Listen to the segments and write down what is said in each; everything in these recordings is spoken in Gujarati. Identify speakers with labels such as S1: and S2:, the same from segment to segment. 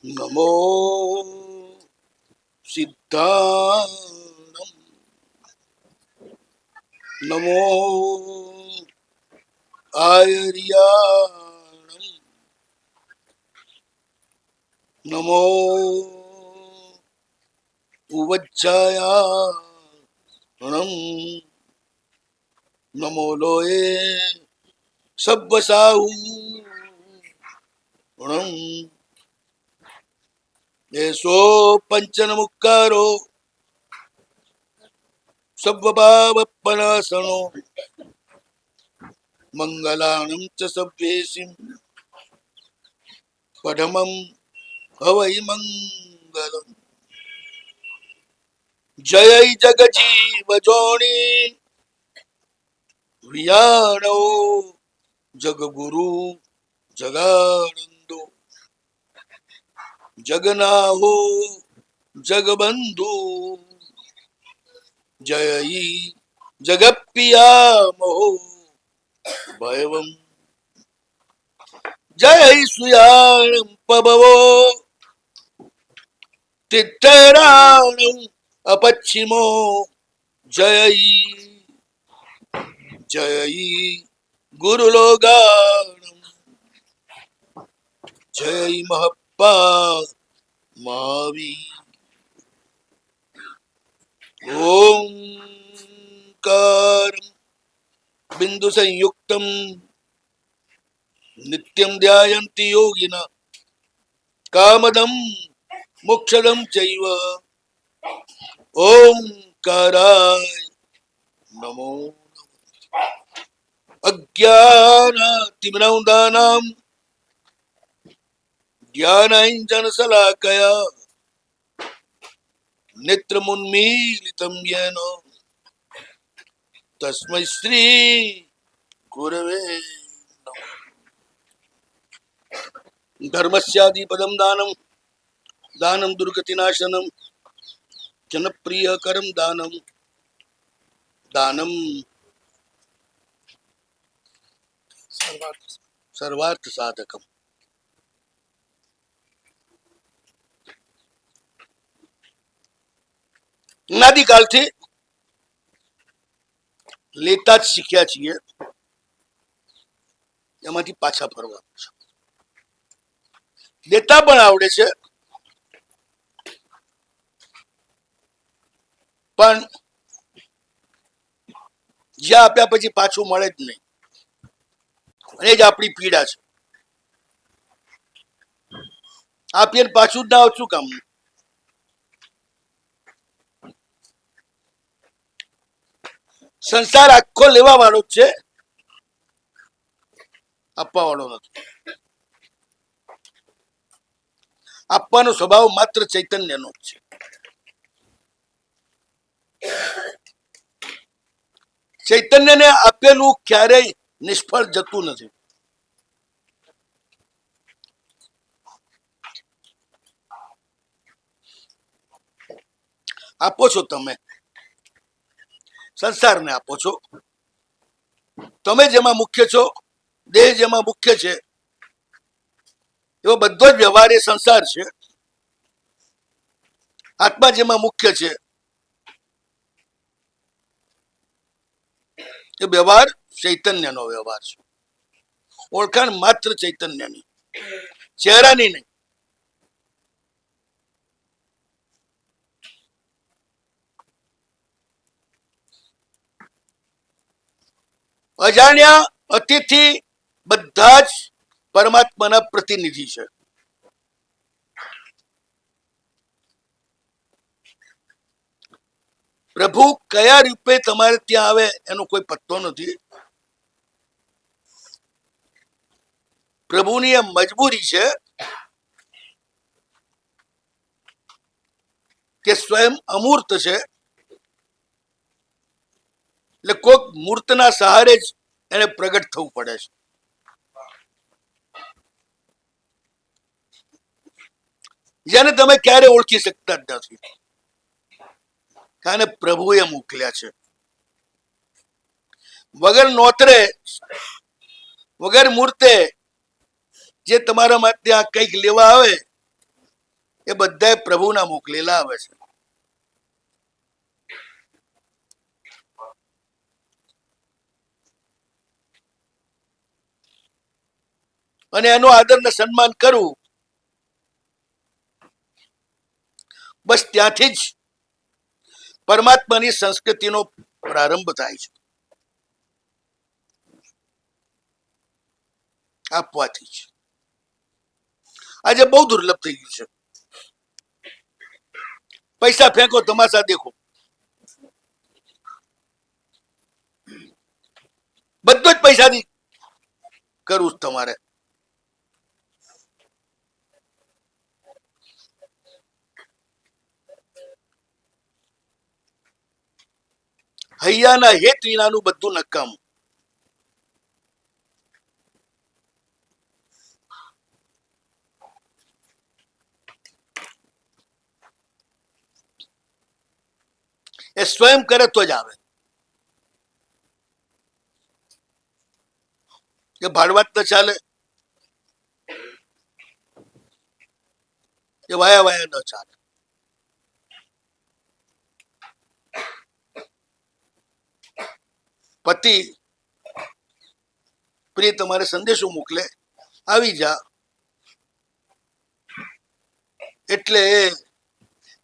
S1: નમો સિદ્ધાણમ નમો આયર્યાણમ નમો ઉવજ્જાયાણમ નમો લોએ સબ્બસાહુણમ એસો પંચન મુક્કારો સબ્બપાવપનાસનો મંગલાણમ ચ સભ્યેસિમ પઢમમ હવૈ મંગલમ જય જગજીવ જોણી વિયાણો જગગુરુ જગાનંદો જગનાહો જગબંધુ જય જગપિયામહો ભયવમ જય સુયાણમ પબવો તિથરાણમ અપચ્છિમો જય જય ગુરુલોગાણમ જય મહપ્પા માવી ઓંકાર બિંદુ સંયુક્તમ નિત્યમ ધ્યાયન્તિ યોગિના કામદમ મોક્ષદમ ચૈવ ઓંકારાય નમો અજ્ઞાનાતિમ્રૌદાનામ જ્ઞાનાંજન શલાકયા નેત્રમુન્મીલિતમ યેન તસ્મૈ શ્રી ગુરવે નમઃ. ધર્મસ્યાદિપદમ દાનમ દાનમ દુર્ગતિનાશનમ જનપ્રિયકરમ દાનમ દાનમ સર્વાર્થ સાધકમ. અનાદિકાળથી લેતા જ શીખ્યા છીએ, એમાંથી પાછા ફરવાનું છે. દેતા પણ આવડે છે, પણ જ્યાં આપ્યા પછી પાછું મળે જ નહીં, એ જ આપણી પીડા છે. આપીએ પાછું જ ના આવે, શું કામ? સંસાર આખો લેવા વાળો જ છે, આપવા વાળો નથી. આપવાનો સ્વભાવ માત્ર ચૈતન્યનો જ છે. ચૈતન્યને આપેલું ક્યારેય નિષ્ફળ જતું નથી. આપો છો તમે, સંસારને આપો છો. તમે જેમાં મુખ્ય છો, દેહ જેમાં મુખ્ય છે, એવો બધો જ વ્યવહાર એ સંસાર છે. આત્મા જેમાં મુખ્ય છે, એ વ્યવહાર ચૈતન્યનો વ્યવહાર છે. ઓળખાણ માત્ર ચૈતન્યની, ચહેરાની નહીં. અજાણ્યા અતિથિ બધા જ પરમાત્માના પ્રતિનિધિ છે. પ્રભુ કયા રૂપે તમારે ત્યાં આવે એનો કોઈ પત્તો નથી. પ્રભુની એ મજબૂરી છે કે સ્વયં અમૂર્ત છે, એટલે કોઈક મૂર્તના સહારે જ એને પ્રગટ થવું પડે છે. જેને તમે ક્યારે ઓળખી શકતા જ નથી, કારણ પ્રભુએ મોકલ્યા છે. વગર નોતરે, વગર મૂર્તે જે તમારા માટે આ કંઈક લેવા આવે, એ બધા પ્રભુના મોકલેલા આવે છે. અને એનો આદર ને સન્માન કરવું, બસ ત્યાંથી જ પરમાત્માની સંસ્કૃતિનો પ્રારંભ થાય છે. આપવાથી જ. આજે બહુ દુર્લભ થઈ ગયું છે. પૈસા ફેંકો, તમાશા દેખો, બધું જ પૈસાથી કરવું તમારે. હૈયાના હેત વિનાનું બધું નકામું. એ સ્વયં કરે તો જ આવે. કે ભાડવાત ન ચાલે, કે વાયા વાયા ન ચાલે. પતિ પ્રિય તમારે સંદેશો મોકલે, આવી જા, એટલે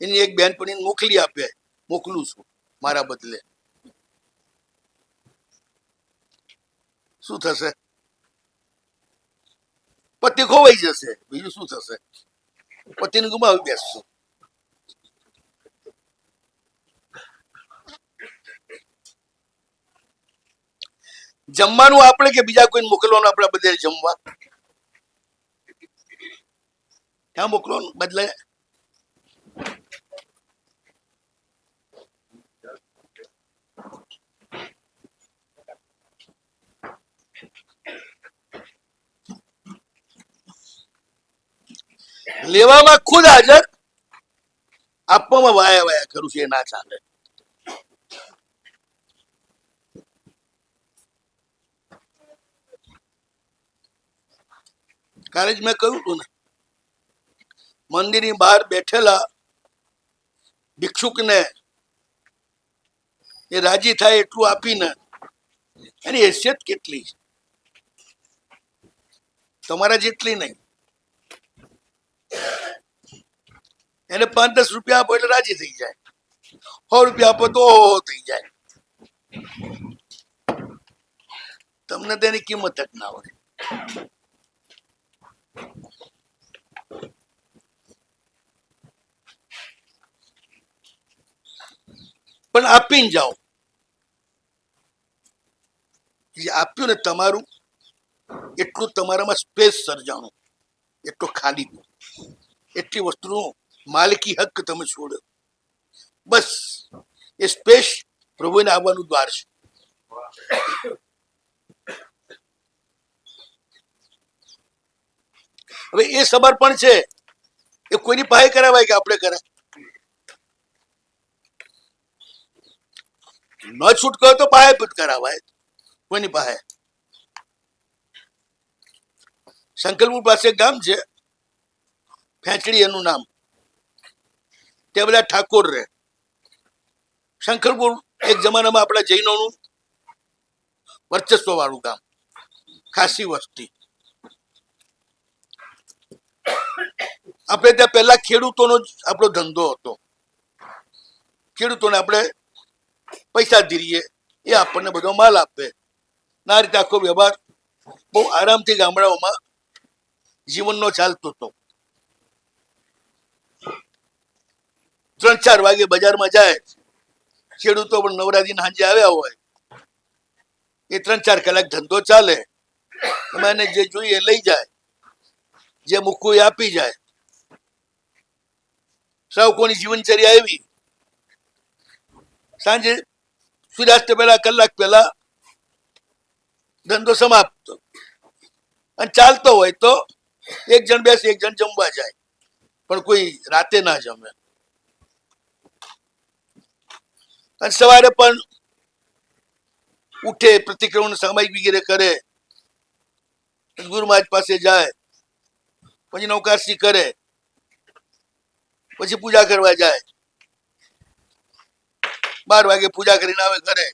S1: એની એક બેનપણીને મોકલી આપે, મોકલું છું મારા બદલે. શું થશે? પતિ ખોવાઈ જશે, બીજું શું થશે? પતિને ગુમાવી બેસશું. જમવાનું આપણે કે બીજા કોઈને મોકલવાનું આપણા બધે જમવા? ક્યાં મોકલવાનું બદલે? લેવામાં ખુદ હાજર, આપવામાં વાયા વાયા કરું છું, એ ના ચાલે. કાલે જ મેં કહ્યું હતું ને, મંદિરની બહાર બેઠેલા ભિક્ષુકને એ રાજી થાય એટલું આપીને એની હેસિયત કેટલી, તમારા જેટલી નહીં. એને 5-10 રૂપિયા આપો એટલે રાજી થઈ જાય, 100 રૂપિયા આપો તો થઈ જાય. તમને તેની કિંમત જ ના હોય. પણ આપીને જાઓ. જે આપ્યું ને તમારું, એટલું તમારામાં સ્પેસ સર્જાણું, એટલો ખાલી, એટલી વસ્તુનો માલિકી હક તમે છોડ્યો. બસ એ સ્પેસ પ્રભુને આવવાનું દ્વાર છે. હવે એ સમર્પણ છે એ કોઈની પાસે કરાવાય કે આપણે કરાય? ન છૂટકો તો પાસે કરાવાય, કોઈની પાસે. શંકરપુર પાસે ગામ છે, ફેંચડી એનું નામ. તે બધા ઠાકોર રહે. શંકરપુર એક જમાનામાં આપણા જૈનોનું વર્ચસ્વ વાળું ગામ, ખાસી વસ્તી. આપણે ત્યાં પહેલા ખેડૂતોનો જ આપણો ધંધો હતો. ખેડૂતોને આપણે પૈસા ધીરીએ, એ આપણને બધો માલ આપે. આ રીતે આખો વ્યવહાર બહુ આરામથી ગામડાઓમાં જીવનનો ચાલતો હતો. 3-4 વાગે બજારમાં જાય, ખેડૂતો પણ નવરાત્રીના સાંજે આવ્યા હોય, એ 3-4 કલાક ધંધો ચાલે. એને જે જોઈએ લઈ જાય, જે મૂકવું એ આપી જાય. શ્રાવકોની જીવનચર્યા એવી, સાંજે સૂર્યાસ્ત પહેલા કલાક પહેલા ધંધો સમાપ્ત. અને ચાલતો હોય તો એક જણ બેસે, એક જણ જમવા જાય, પણ કોઈ રાતે ના જમે. અને સવારે પણ ઉઠે, પ્રતિક્રમણ સામાયિક વગેરે કરે, ગુરુ મહારાજ પાસે જાય, પછી નૌકાશી કરે, પછી પૂજા કરવા જાય, 12 વાગે પૂજા કરીને આવે ઘરે,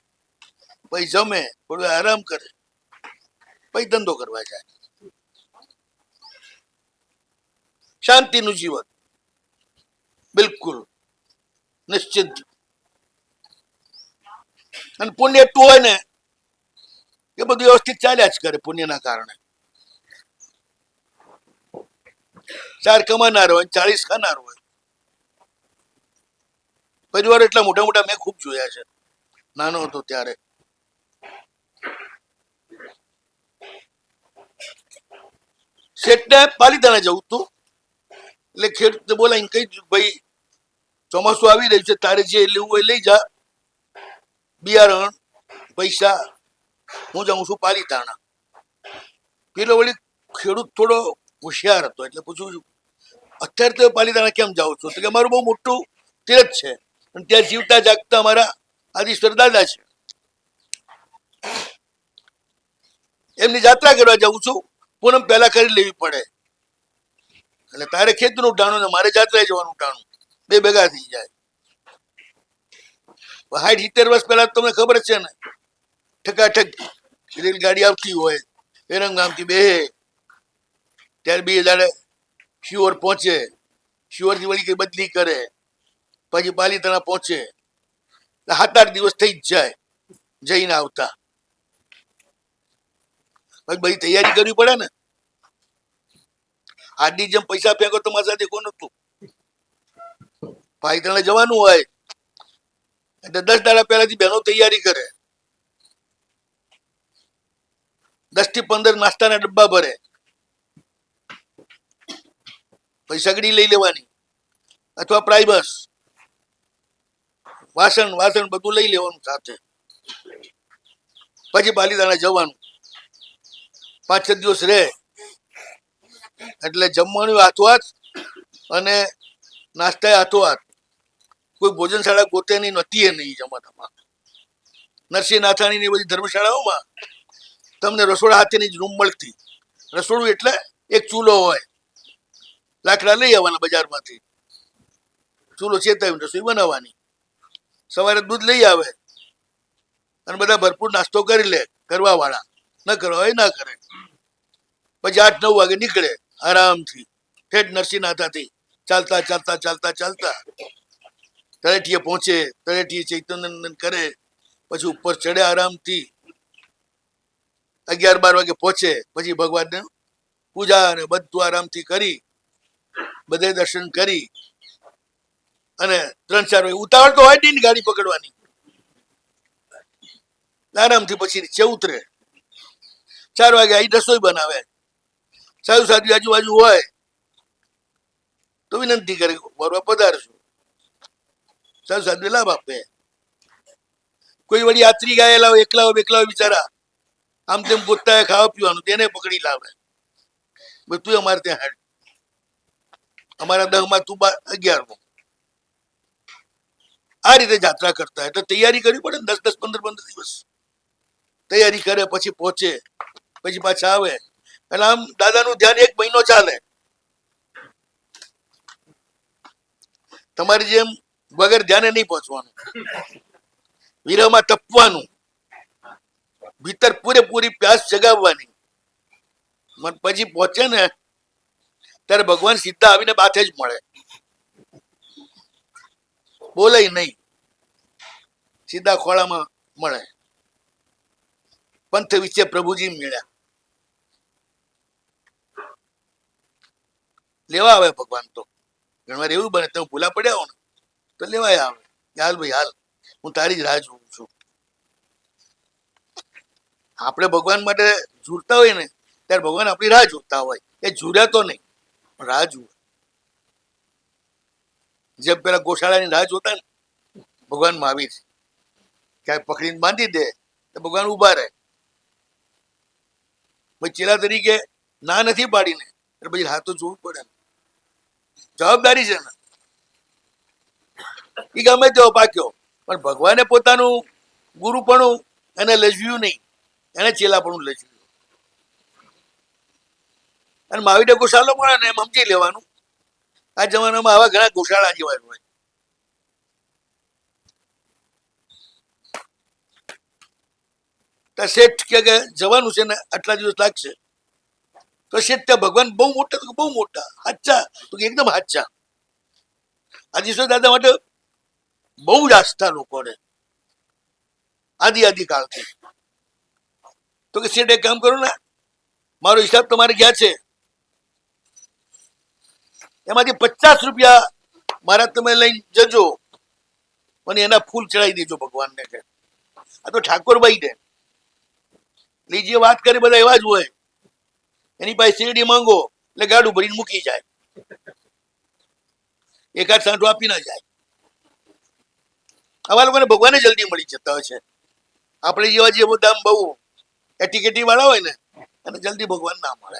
S1: પછી જમે, થોડું આરામ કરે, પછી ધંધો કરવા જાય. શાંતિનું જીવન, બિલકુલ નિશ્ચિંત. અને પુણ્ય એટલું હોય ને એ બધું વ્યવસ્થિત ચાલ્યા જ કરે. પુણ્યના કારણે 4 કમાનાર હોય, 40 ખાનાર હોય. પરિવાર એટલા મોટા મોટા મેં ખૂબ જોયા છે નાનો હતો ત્યારે. શેઠને પાલીતાણા જવું તું, એટલે ખેડૂત બોલાવીને કહી, ભાઈ ચોમાસું આવી રહ્યું છે, તારે જે લેવું હોય લઈ જા, બિયારણ પૈસા, હું જાઉં છું પાલીતાણા. પેલો વળી ખેડૂત થોડો હોશિયાર હતો, એટલે પૂછું, અત્યારે તો પાલીતાણા કેમ જાઉં છું? તો કે અમારું બહુ મોટું તીરથ છે અને ત્યાં જીવતા જાગતા અમારા આદિશ્વર દાદા છે, એમની યાત્રા કરવા જાઉં છું. પૂનમ પહેલા કરી લેવી પડે, એટલે તારે ખેતનું ટાણું ને મારે જાત્રાએ જવાનું ટાણું, બે ભેગા થઈ જાય. 60-70 વર્ષ પહેલા તમને ખબર છે ને, ઠકાઠક રેલગાડી આવતી હોય, વિરમગામથી બે, ત્યારે 2 દાડે શિહોર પહોંચે, શિહોરથી વળી કઈ બદલી કરે, પછી પાલીતાણા પહોંચે, 7-8 દિવસ થઈ જ જાય જઈને આવતા. પછી બધી તૈયારી કરવી પડે ને. આજની જેમ પૈસા ફેંકો તો મારા સાથે કોણ હતું. પાલીતાણા જવાનું હોય એટલે 10 દાડા પહેલાથી બહેનો તૈયારી કરે, 10 થી 15 નાસ્તાના ડબ્બા ભરે, પછી સગડી લઈ લેવાની અથવા પ્રાઇબસ, વાસણ બધું લઈ લેવાનું સાથે. પછી પાલીતાણા જવાનું, 5-6 દિવસ રહે, એટલે જમવાનું હાથોહાથ અને નાસ્તા હાથોહાથ. કોઈ ભોજનશાળા ગોતેની નહોતી એ નહીં જમાનામાં. નરસિંહ નાથાણીની બધી ધર્મશાળાઓમાં તમને રસોડા હાથેની જ રૂમ મળતી. રસોડું એટલે એક ચૂલો હોય, લાકડા લઈ આવવાના બજારમાંથી, ચૂલો ચેતાવીને રસોઈ બનાવવાની. સવારે દૂધ લઈ આવે અને બધા ભરપૂર નાસ્તો કરી લે, કરવા વાળા, ન કરવા હોય ના કરે. પછી 8-9 વાગે નીકળે આરામથી, ઠેઠ નરસિંહ નાથાથી ચાલતા ચાલતા ચાલતા ચાલતા તળેટીએ પહોંચે, તળેટીએ ચૈતન્યનંદન કરે, પછી ઉપર ચડે આરામથી, 11-12 વાગે પહોંચે. પછી ભગવાનને પૂજા અને બધું આરામથી કરી, બધે દર્શન કરી, અને 3-4 વાગે ઉતાવળ તો હોય જ નહીં ગાડી પકડવાની, આરામથી પછી નીચે ઉતરે. 4 વાગે અહીં રસોઈ બનાવે. સાધુ સાધુ આજુબાજુ હોય તો વિનંતી કરે, વરવા પધારશું. સાધુ સાધુ લાભ આપે. કોઈ વળી યાત્રી ગયેલા હોય, એકલા હોય બિચારા, આમ તેમ ગોતતા ખાવા પીવાનું, તેને પકડી લાવે, તું અમારે ત્યાં હેડ, અમારા 10માં તું 11માં. આ રીતે યાત્રા કરતા. એટલે તૈયારી કરવી પડે ને, 10-10, 15-15 દિવસ તૈયારી કરે, પછી પહોંચે, પછી પાછા આવે. એટલે આમ દાદાનું ધ્યાન 1 મહિનો ચાલે. તમારી જેમ વગર ધ્યાને નહીં પહોંચવાનું, વિરહમાં તપવાનું, ભીતર પૂરેપૂરી પ્યાસ જગાવવાની. પછી પહોંચે ને ત્યારે ભગવાન સીધા આવીને બાથે જ મળે, બોલે નહીં, સીધા ખોળામાં મળે. પંથ વિશે પ્રભુજી મળ્યા, લેવા આવે ભગવાન. તો ઘણીવાર એવું બને તમે ભૂલા પડ્યા હો ને તો લેવાય આવે, હાલ ભાઈ હાલ, હું તારી જ રાહ જોઉં છું. આપણે ભગવાન માટે ઝૂરતા હોય ને ત્યારે ભગવાન આપણી રાહ જોતા હોય. એ ઝૂર્યા તો નહીં, રાહ જુએ. જેમ પેલા ગોશાળાની રાહ જોતા ને ભગવાન મહાવીર, ક્યાંય પકડીને બાંધી દે તો ભગવાન ઉભા રહે. પછી ચેલા તરીકે ના નથી પાડીને એટલે પછી હાથ તો જોવું પડે ને, જવાબદારી છે ને. એ ગમે તેવો પાક્યો, પણ ભગવાને પોતાનું ગુરુપણું એને લજવ્યું નહીં, એને ચેલાપણું લજવ્યું. અને મહાવીરે ગોશાલો પણ એમ સમજી લેવાનું આ જમાનામાં આવા ઘણા ગોશાળા જેવા હોય. શેઠ કે જવાનું છે ને આટલા દિવસ લાગશે, તો શેઠ ત્યાં ભગવાન બહુ મોટા હાચા, તો એકદમ હાચા. આદિશ્વર દાદા માટે બહુ જ આસ્થા લોકોને આદિ કાળથી. તો કે શેઠ એક કામ કરો ને, મારો હિસાબ તમારે ક્યાં છે, એમાંથી 50 રૂપિયા મારા તમે લઈ જજો અને એના ફૂલ ચડાવી દેજો ભગવાનને. કે આ તો ઠાકોરભાઈ ને જે વાત કરી બધા એવા જ હોય. એની પાસે શેરડી માંગો એટલે ગાડું ભરીને મૂકી જાય, એકાદ સાંઠો આપી ના જાય. આવા લોકોને ભગવાને જલ્દી મળી જતા હોય છે. આપણે જેવા જે બધા બહુ એટીકેટી વાળા હોય ને એને જલ્દી ભગવાન ના મળે.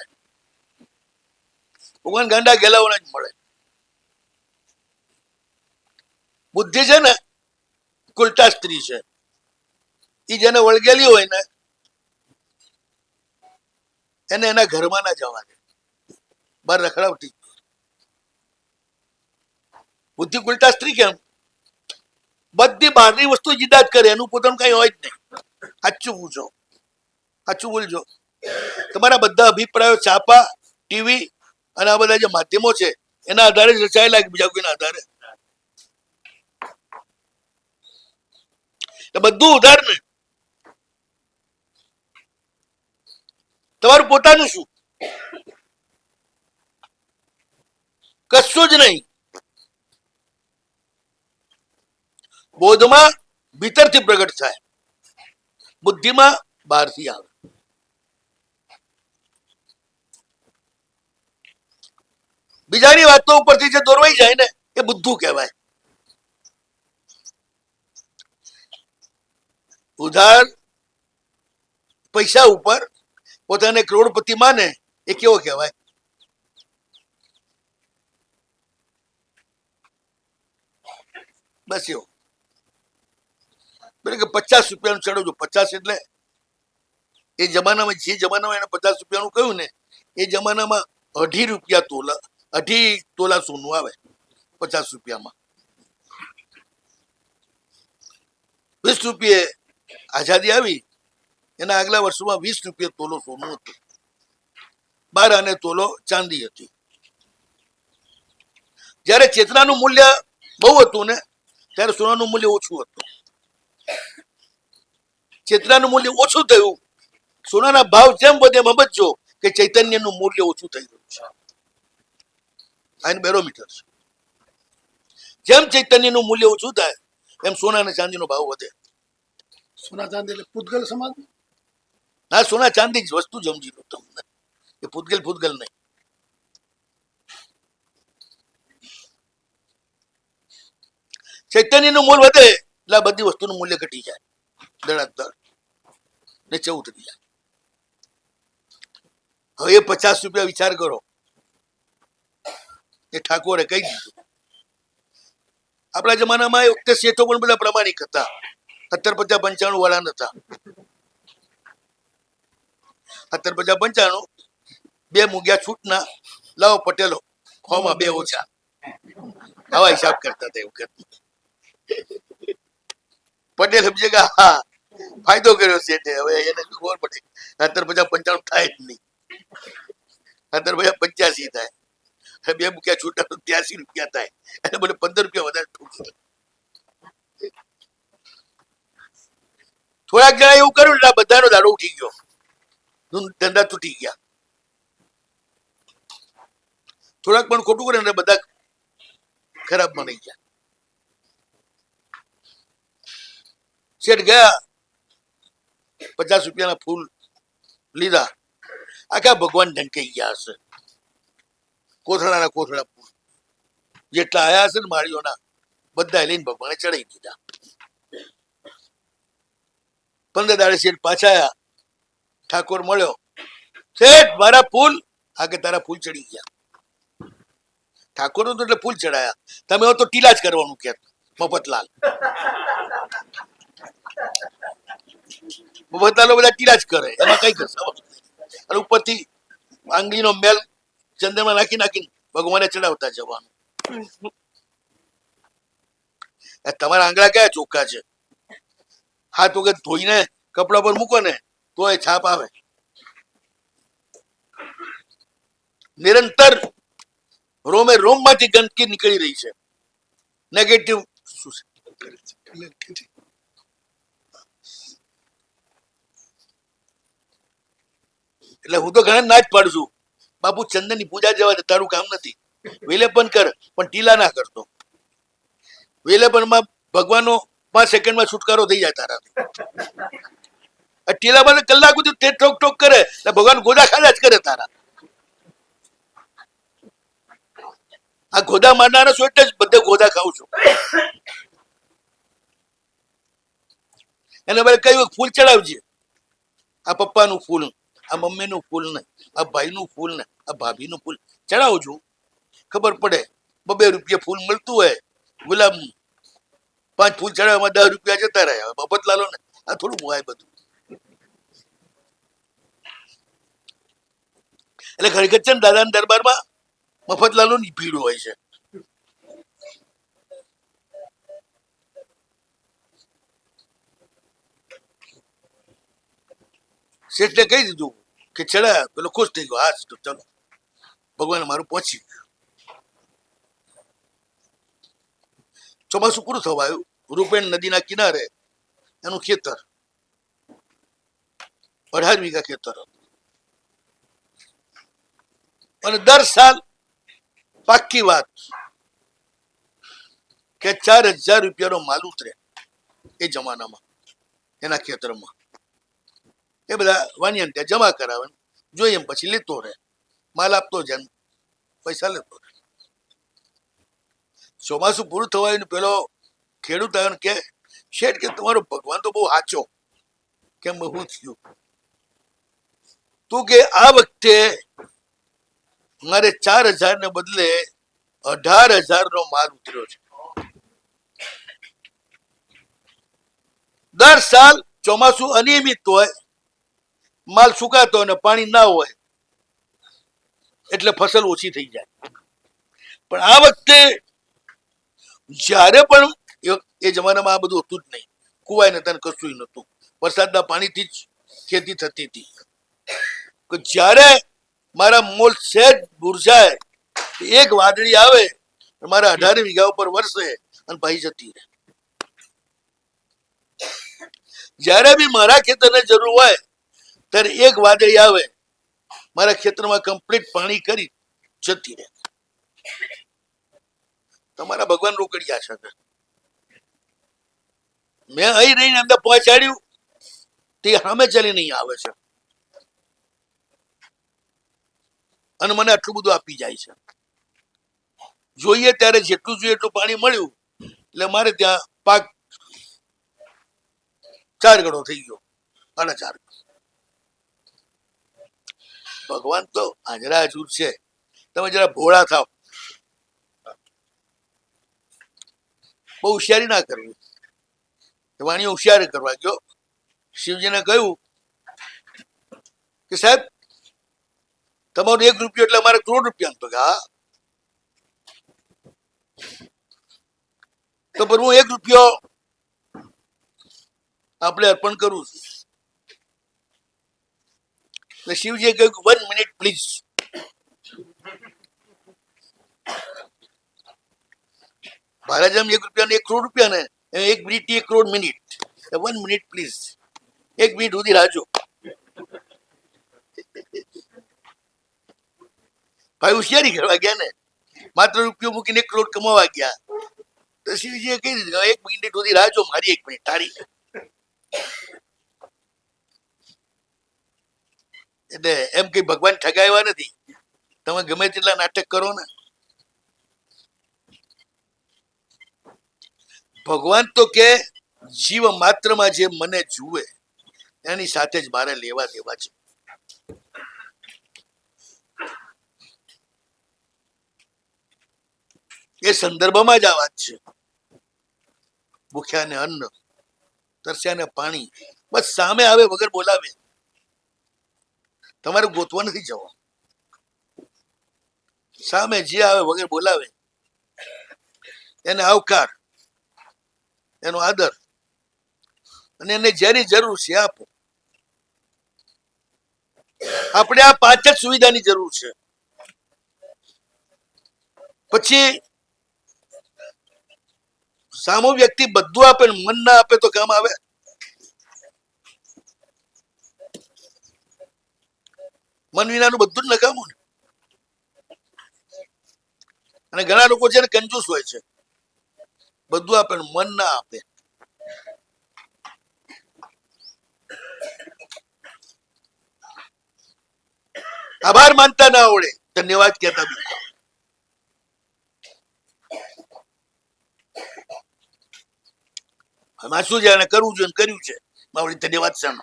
S1: ભગવાન ગાંડા ગેલાઓને જ મળે. બુદ્ધિ છે ને કુલટા સ્ત્રી છે, એ જેને વળગેલી હોય ને એને એના ઘરમાં ના જવા દે, બહાર રખડાવતી. બુદ્ધિ કુલટા સ્ત્રી કેમ? બધી બહારની વસ્તુ જીદા જ કરે, એનું પોતાનું કઈ હોય જ નહીં. સાચું પૂછો, સાચું બોલજો. તમારા બધા અભિપ્રાયો છાપા, ટીવી અને આ બધા જે માધ્યમો છે એના આધારે જ રચાયેલા, બીજા કોઈના આધારે બધું ઉધાર ને. તમારું પોતાનું શું? કશું જ નહીં. બોધમાં ભીતરથી પ્રગટ થાય, બુદ્ધિમાં બહારથી આવે. બીજાની વાતો ઉપરથી જે દોરવાઈ જાય ને એ બુદ્ધું કહેવાય. ઉધાર પૈસા ઉપર પોતાને કરોડપતિ માને એ કેવો કહેવાય? બસ એવો. કે 50 રૂપિયાનું ચડો. 50 એટલે એ જમાનામાં, જે જમાનામાં એને 50 રૂપિયાનું કહ્યું ને એ જમાનામાં 2.5 રૂપિયા તોલા, 2.5 તોલા સોનું આવે 50 રૂપિયામાં. 20 રૂપિયે આઝાદી આવી, એના આગલા વર્ષોમાં 20 રૂપિયા તોલો સોનું હતું, 12 આને તોલો ચાંદી હતી. જયારે ચેતનાનું મૂલ્ય બહુ હતું ને ત્યારે સોનાનું મૂલ્ય ઓછું હતું. ચેતનાનું મૂલ્ય ઓછું થયું, સોનાના ભાવ જેમ વધે એમ સમજો કે ચૈતન્યનું મૂલ્ય ઓછું થઈ ગયું છે. આ બેરોમીટર છે. જેમ ચૈતન્યનું મૂલ્ય ઓછું થાય એમ સોના અને ચાંદીનો ભાવ વધે.
S2: સોના ચાંદી એટલે પૂતગલ સમાજ?
S1: હા, સોના ચાંદી જ વસ્તુ સમજી લો તમને, એ પૂતગલ નહીં. ચૈતન્યનું મૂલ્ય વધે એટલે આ બધી વસ્તુનું મૂલ્ય ઘટી જાય, દડાદડ નીચે ઉતરી જાય. હવે એ 50 રૂપિયા વિચાર કરો, એ ઠાકોરે કહી દીધું. આપણા જમાનામાં એ વખતે શેઠો પણ બધા પ્રમાણિક હતા, 70, 50, 95 વાળા નતા. 70, 50, 95 2 મૂગ્યા છૂટના, લાવો પટેલો ખોમાં 2 ઓછા, આવા હિસાબ કરતા હતા. એવું કરતા પટેલ સમજે કે હા ફાયદો કર્યો શેઠે. હવે એને શું ખબર પડે? 70, 50, 95 થાય જ નહીં, 70, 50, 85 થાય. 2 મૂક્યા છૂટા તો 83 રૂપિયા થાય, એને બોલે 15 રૂપિયા વધારે ઠોકી. થોડાક જણા એવું કર્યું ને બધાનો દાડો ઉઠી ગયો, ધંધા તૂટી ગયા. થોડાક પણ ખોટું કરે ને બધા ખરાબ બની ગયા. શેઠ ગયા, 50 રૂપિયાના ફૂલ લીધા, આખા ભગવાન ઢંકાઈ ગયા હશે. કોથળાના કોથળા ફૂલ જેટલા આયા હશે ને માળીઓના બધા લઈને ભગવાને ચડાવી દીધા. 15 દાડે શેઠ પાછા આયા, ઠાકોર મળ્યો, શેઠ મારા ફૂલ? હા કે તારા ફૂલ ચડી ગયા. ઠાકોર તો એટલે ફૂલ ચડાયા, તમે તો ટીલા જ કરવાનું કે મફતલાલ. મફતલાલો બધા ટીલા જ કરે, એમાં કઈ કરશે? અને ઉપરથી આંગળીનો મેલ ચંદ્રમાં નાખીને ભગવાને ચડાવતા જવાનું. તમારા આંગળા કયા ચોખ્ખા છે? હાથ વગર ધોઈને કપડા પર મૂકો ને તો એ છાપ આવે. નિરંતર રોમે રોમ માંથી ગંદકી નીકળી રહી છે. નેગેટિવ એટલે હું તો ઘણા ના જ પાડું છું, બાપુ ચંદન ની પૂજા જવા દે, તારું કામ નથી. વિલેપન કર પણ ટીલા ના કરતો. વિલેપનમાં ભગવાનનો 5 સેકન્ડમાં છુટકારો થઈ જાય તારાથી. ટીલામાં કલાક સુધી તે ટોક ટોક કરે એટલે ભગવાન ગોદા ખાધા જ કરે તારા. આ ગોદા મારનારા છો એટલે જ બધે ગોદા ખાઉં છું. એને ભાઈ કયું ફૂલ ચડાવજે, આ પપ્પાનું ફૂલ, આ મમ્મીનું ફૂલ ને, આ ભાઈનું ફૂલ ને, આ ભાભીનું ફૂલ ચડાવું છું. ખબર પડે 2 રૂપિયા ફૂલ મળતું હોય ગુલાબ, 5 ફૂલ ચડાવવામાં 10 રૂપિયા જતા રહે. મફતલાલો ને આ થોડું હોય બધું. એટલે ખરેખર છે ને દાદાના દરબારમાં મફતલાલો ની ભીડ હોય છે. શેઠને કહી દીધું કે ચડા, પેલો ખુશ થઈ ગયો. હા તો ચલો, ભગવાન મારું પહોંચી ગયું. ચોમાસું પૂરું થવા આવ્યું. રૂપેણ નદીના કિનારે એનું ખેતર 18 વીઘા ખેતર હતું. અને દર સાલ પાક્કી વાત કે 4000 રૂપિયાનો માલ ઉતરે એ જમાનામાં એના ખેતરમાં. એ બધા વાનિયાને ત્યાં જમા કરાવે, જોઈએ એમ પછી લેતો રહે, માલ આપતો જાય, પૈસા લેતો રહે. ચોમાસું પૂરું થવાયું, પેલો ખેડૂત આવ્યો કે શેઠ કે તમારો ભગવાન તો બહુ સાચો. કેમ હું થયું? તું કે આ વખતે મારે 4000 ને બદલે 18000 નો માલ ઉતર્યો છે. દર સાલ ચોમાસું અનિયમિત હોય, માલ સુકાતો અને પાણી ના હોય એટલે ફસલ ઓછી થઈ જાય. પણ આ વખતે જ્યારે પણ એ જમાનામાં આ બધું હતું જ નહીં, કુવાય નતા, કશું નતું, વરસાદના પાણીથી જ ખેતી થતી હતી. જ્યારે મારા મોલ સહેજ બુરજાય, એક વાદળી આવે, મારા 18 વીઘા ઉપર વરસે અને ભાઈ જતી રહે. જ્યારે બી મારા ખેતરને જરૂર હોય ત્યારે એક વાદળી આવે, મારા ખેતરમાં કમ્પ્લીટ પાણી કરી જતી રહે. તમારા ભગવાન રોકડિયા છે. મેં અહીં રહીને અંદર પહોંચાડ્યું, તે સામે ચાલીને નહીં આવે છે અને મને આટલું બધું આપી જાય છે. જોઈએ ત્યારે જેટલું જોઈએ એટલું પાણી મળ્યું એટલે મારે ત્યાં પાક 4 ગણો થઈ ગયો, 4.5. ભગવાન તો હાજરા હજુર છે. તમે જરા ભોળા થાવ, બહુ હોશિયારી ના કરવી. વાણીઓ હોશિયારી કરવા ગયો, શિવજીને કહ્યું કે સાહેબ તમારો 1 રૂપિયો એટલે અમારે કરોડ રૂપિયા. તો હા, તો પણ હું 1 રૂપિયો આપણે અર્પણ કરું છું. એટલે શિવજીએ કહ્યું 1 મિનિટ પ્લીઝ. મારા જેમ 1 રૂપિયા 1 કરોડ રૂપિયા ને 1 minute 1 crore minute. 1 minute please, 1 minute સુધી રાજો. ભાઈ હોશિયારી કરવા ગયા ને, માત્ર રૂપિયો મૂકીને 1 કરોડ કમાવા ગયા. તો શિવજીએ કહી દીધું 1 મિનિટ સુધી રાજો, મારી 1 મિનિટ તારી. એટલે એમ કઈ ભગવાન ઠગાવ્યા નથી. તમે ગમે તેટલા નાટક કરો ને, ભગવાન તો કે જીવ માત્રમાં જે મને જુએ એની સાથે જ મારે લેવા દેવા છે. એ સંદર્ભમાં જ આ વાત છે. ભૂખ્યાને અન્ન, તરસ્યાને પાણી, બસ સામે આવે વગર બોલાવે. તમારે ગોતવા નથી જવા, સામે જે આવે વગર બોલાવે એને આવકાર, એનો આદર, અને એને જેની જરૂર છે આપો. આપણે આ 5 જ સુવિધાની જરૂર છે. પછી સામો વ્યક્તિ બધું આપે ને મન ના આપે તો કામ આવે? મન વિનાનું બધું જ નકામું ને. અને ઘણા લોકો છે ને કંજૂસ હોય છે, બધું આપે ને મન ના આપે. આભાર માનતા ના આવડે, ધન્યવાદ કહેતા બી. આમાં શું છે, એને કરવું જોઈએ, કર્યું છે, માવડી ધન્યવાદ શાનો?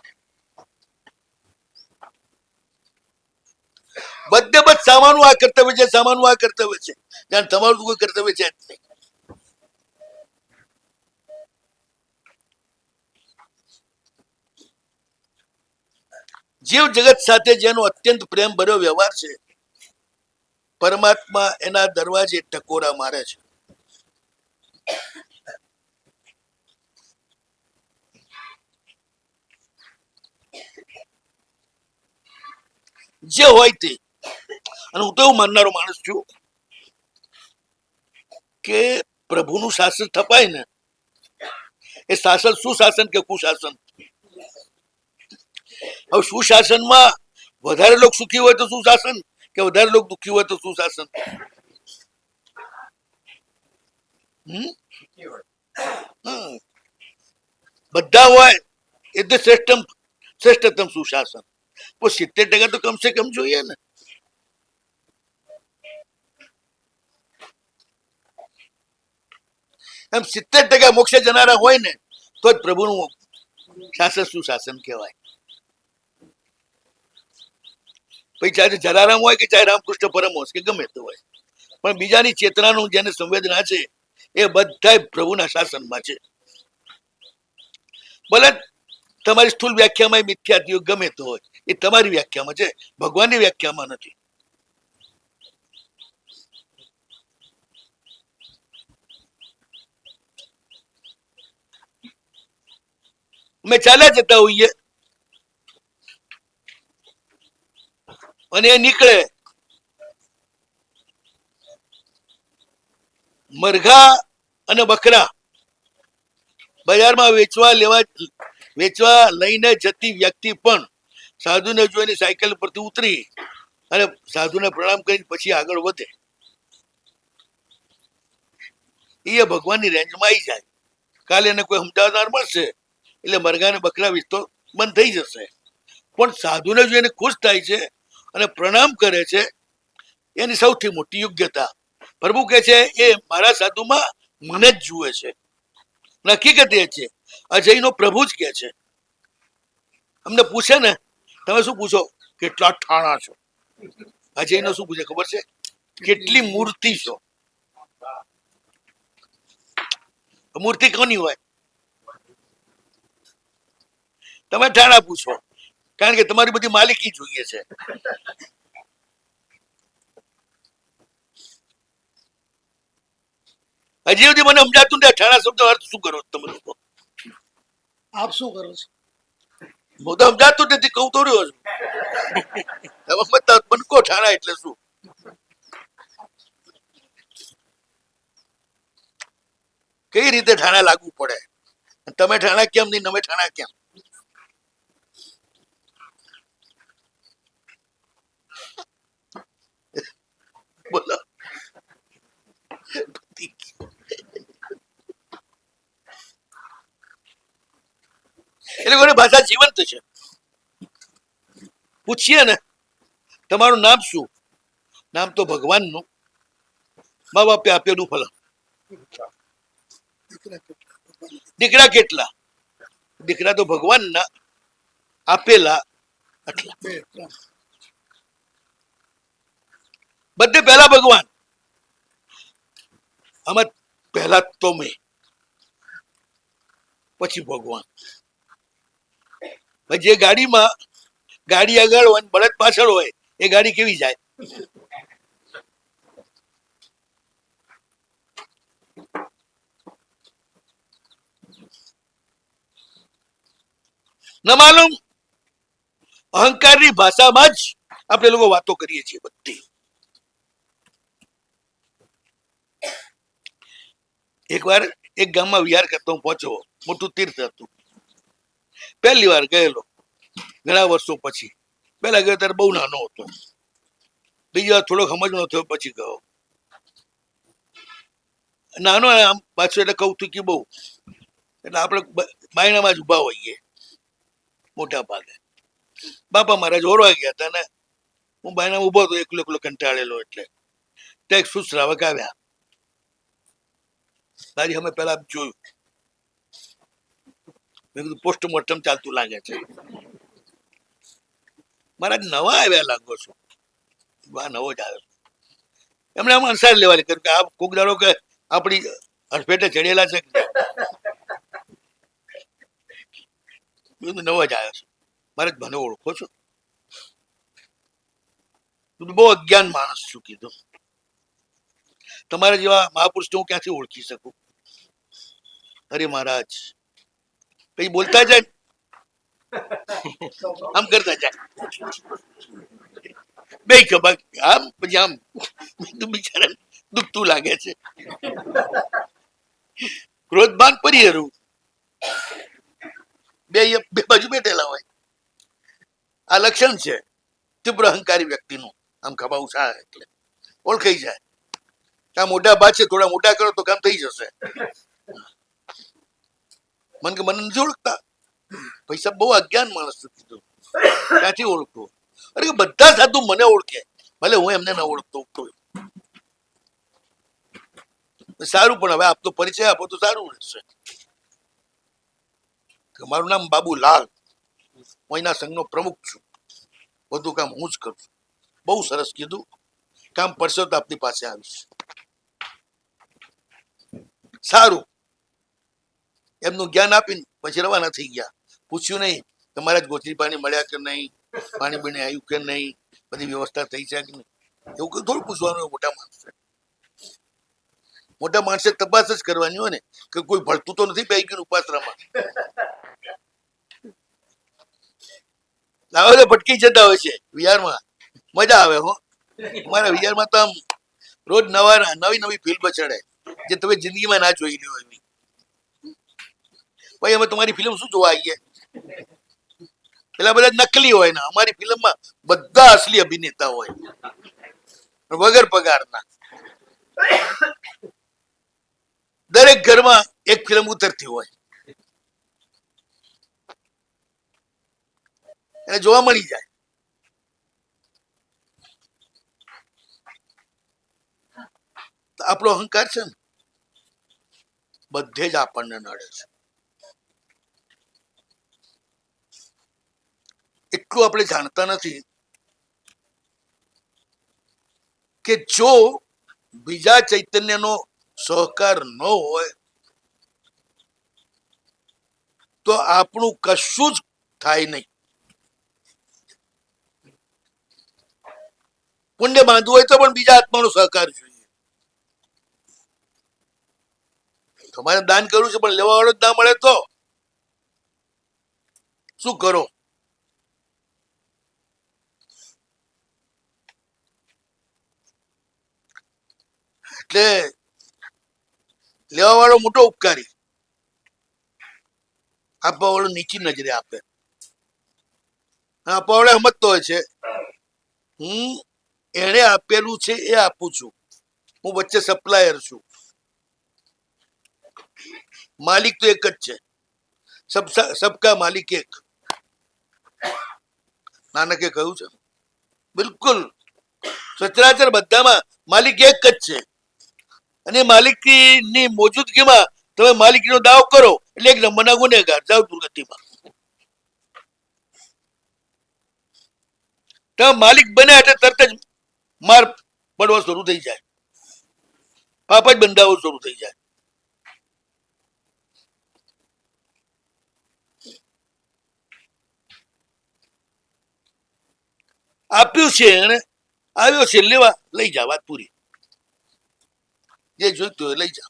S1: બધે બધ સામાનું આ કર્તવ્ય છે, સામાનું આ કર્તવ્ય છે, કારણ તમારું તો કોઈ કર્તવ્ય છે જ નહીં. જીવ જગત સાથે જેનો અત્યંત પ્રેમ ભર્યો વ્યવહાર છે, પરમાત્મા એના દરવાજે ટકોરા મારે છે. જે હોય તે. અને હું તો એવું માનનારો માણસ છું કે પ્રભુનું શાસન થપાય ને, એ શાસન સુશાસન કે કુશાસન. હવે સુશાસનમાં વધારે લોકો સુખી હોય તો સુશાસન, કે વધારે લોકો દુઃખી હોય તો સુશાસન? બધા હોય એ તો શ્રેષ્ઠતમ સુશાસન. 70% તો કમસે કમ જોઈએ ને. એમ 70% મોક્ષે જનારા હોય ને તો જ પ્રભુનું શાસન સુશાસન કહેવાય. પછી ચાહે જલારામ હોય કે ચાહે રામકૃષ્ણ પરમહંસ કે ગમે તે હોય, પણ બીજાની ચેતનાનું જેને સંવેદના છે એ બધા પ્રભુના શાસનમાં છે. ભલે તમારી સ્થૂળ વ્યાખ્યામાં મિથ્યાત્વ ગમે તે હોય, એ તમારી વ્યાખ્યામાં છે, ભગવાનની વ્યાખ્યામાં નથી. અમે ચાલ્યા જતા હોઈએ અને એ નીકળે મરઘા અને બકરા બજારમાં વેચવા લઈને જતી વ્યક્તિ પણ સાધુને જોઈને સાયકલ પરથી ઉતરી અને સાધુને પ્રણામ કરીને પછી આગળ વધે. એ ભગવાનની રેન્જમાં આવી જાય. કાલે એને કોઈ સમજાવનાર મળશે એટલે મરઘા ને બકરા વેચતો બંધ થઈ જશે. પણ સાધુને જોઈને ખુશ થાય છે અને પ્રણામ કરે છે, એની સૌથી મોટી યોગ્યતા. પ્રભુ કહે છે એ મારા સાધુમાં મને જ જુએ છે. હકીકત એ છે, અજયનો પ્રભુ જ કે છે. અમને પૂછે ને, તમે શું પૂછો? કેટલા ઠાણા છો? અજયનો શું પૂછે ખબર છે? કેટલી મૂર્તિ છો? મૂર્તિ કોની હોય? તમે ઠાણા પૂછો, કારણ કે તમારી બધી માલિકી જોઈએ છે. હજી સુધી મને સમજાતું ને ઠાણા શબ્દ અર્થ શું કરો તમે લોકો?
S2: આપ શું કરો છો?
S1: હું તો સમજાતું નથી, કહું તો રહ્યો છું. બનકો ઠાણા એટલે શું? કઈ રીતે ઠાણા લાગુ પડે? તમે ઠાણા કેમ નહીં, અમે ઠાણા કેમ? બોલો. એ લોકોની ભાષા જીવંત છે. પૂછીએ ને તમારું નામ શું? નામ તો ભગવાનનું, મા બાપે આપેલું ફલન. દીકરા કેટલા? દીકરા તો ભગવાનના આપેલા આટલા. બધે પહેલા ભગવાન, આમાં પહેલા તો મેં, પછી ભગવાન. જે ગાડીમાં ગાડી આગળ હોય બળદ પાછળ હોય એ ગાડી કેવી જાય? ન માલુમ અહંકારની ભાષામાં જ આપણે લોકો વાતો કરીએ છીએ બધી. એકવાર એક ગામમાં વિહાર કરતો હું પહોંચ્યો. મોટું તીર્થ હતું. પહેલી વાર ગયેલો ઘણા વર્ષો પછી. પહેલા ગયો ત્યારે બહુ નાનો હતો. બીજી વાર થોડો સમજનો થયો પછી ગયો. નાનો આમ પાછું એટલે કૌતુકી બહુ. એટલે આપણે બાયણામાં જ ઉભા હોઈએ મોટા ભાગે. બાપા મારા જોરવા ગયા હતા ને હું બાયણામાં ઉભો હતો એકલો એકલો કંટાળેલો. એટલે ત્યાં એક સુશ્રાવક આવ્યા. તારી અમે પેલા જોયું. મેં કીધું પોસ્ટમોર્ટમ ચાલતું લાગે છે. મારા નવા આવ્યા લાગો છો. નવો જ આવ્યો. એમણે આમ અંસાર લેવાની કર્યું કે આ કોક દાડો કે આપણી હડફેટે ચડેલા છે. નવો જ આવ્યો છે. મારે મને ઓળખો છો? બહુ અજ્ઞાન માણસ છું કીધું. તમારા જેવા મહાપુરુષને હું ક્યાંથી ઓળખી શકું? અરે મહારાજ પછી બોલતા જાય આમ કરતા જાય બે ખબર આમ પછી આમ બિચારા દુખતું લાગે છે. ક્રોધમાન પરિહરું બે બાજુ બેઠેલા હોય. આ લક્ષણ છે તીવ્ર અહંકારી વ્યક્તિનું. આમ ખબર ઉછાળે એટલે ઓળખાઈ જાય. આ મોટા બા છે થોડા મોટા કરો તો કામ થઈ જશે. મન કે મને નથી ઓળખતા. પૈસા બહુ અજ્ઞાન માણસ કીધું ક્યાંથી ઓળખવું? અરે બધા સાધુ મને ઓળખે ભલે હું એમને ના ઓળખતો. સારું પણ હવે આપતો પરિચય આપો તો સારું રહેશે. મારું નામ બાબુલાલ. હું એના સંઘનો પ્રમુખ છું. બધું કામ હું જ કરું. બહુ સરસ કીધું. કામ પડશે તો આપની પાસે આવીશ. સારું એમનું જ્ઞાન આપીને પછી રવાના થઈ ગયા. પૂછ્યું નહીં તમારા જ ગોચરી પાણી મળ્યા કે નહીં, પાણી બીણી આવ્યું કે નહીં, બધી વ્યવસ્થા થઈ છે કે નહીં, એવું થોડું પૂછવાનું. મોટા માણસે તપાસ જ કરવાની હોય ને કે કોઈ ભળતું તો નથી પૈકી ઉપાસરામાં. લાવે ભટકી જતા હોય છે વિહારમાં. મજા આવે હો. મારા વિહારમાં તો આમ રોજ નવી ફિલ્મ ચડે જે તમે જિંદગીમાં ના જોઈ લ્યો એવી. ભાઈ અમે તમારી ફિલ્મ શું જોવા આવીએ? પેલા બધા નકલી હોય ને અમારી ફિલ્મમાં બધા અસલી અભિનેતા હોય વગર પગારના. દરેક ઘરમાં એક ફિલ્મ ઉતરતી હોય એને જોવા મળી જાય. આપણો અહંકાર છે ને બધે જ આપણને નડે છે. એટલું આપણે જાણતા નથી કે જો બીજા ચૈતન્યનો સહકાર ન હોય તો આપણું કશું જ થાય નહીં. પુણ્ય બાંધવું હોય તો પણ બીજા આત્માનો સહકાર જોઈએ. તમારે દાન કરવું છે પણ લેવા વાળો જ ના મળે તો શું કરો? એટલે લેવા વાળો મોટો ઉપકારી, આપવા વાળો નીચી નજરે આપે. આપવા વાળો સમજતો હોય છે હું એને આપેલું છે એ આપું છું, હું વચ્ચે સપ્લાયર છું. માલિક તો એક જ છે. સબકા માલિક એક. નાનકે કહ્યું છે બિલકુલ સચરાચર બધામાં માલિક એક જ છે. અને માલિકની મોજૂદગીમાં તમે માલિકીનો દાવ કરો એટલે એક નંબરના ગુનેગાર જાવ દુર્ગતિમાં. તમે માલિક બન્યા એટલે તરત જ માર પડવો શરૂ થઈ જાય, પાપ જ બંધાવો શરૂ થઈ જાય. આપ્યું છે એને, આવ્યો છે લેવા લઈ જા, વાત પૂરી. જે જોઈતું હોય લઈ જા.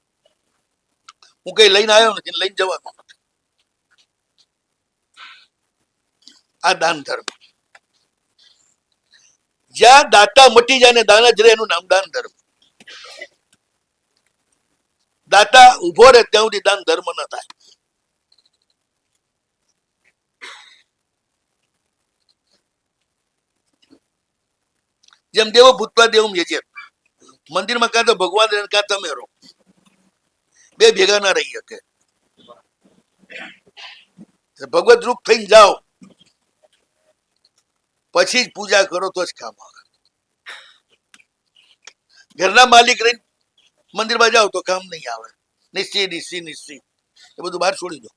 S1: હું કઈ લઈને આવ્યો નથી, લઈને જવાનો નથી. આ દાન ધર્મ. જ્યાં દાતા મટી જાય ને દાન જ રહે એનું નામ દાન ધર્મ. દાતા ઉભો રહે ત્યાં સુધી દાન ધર્મ ન થાય. જેમ દેવો ભૂતવા દેવું યજેત. મંદિરમાં કાં તો ભગવાન રહે કાં તમે રહો, બે ભેગા ના રહી શકે. ભગવત રૂપ થઈને જાઓ પછી જ પૂજા કરો તો જ કામ આવે. ઘરના માલિક રહીને મંદિરમાં જાઓ તો કામ નહીં આવે. નિશ્ચય નિશ્ચય નિશ્ચય એ બધું બહાર છોડી દો.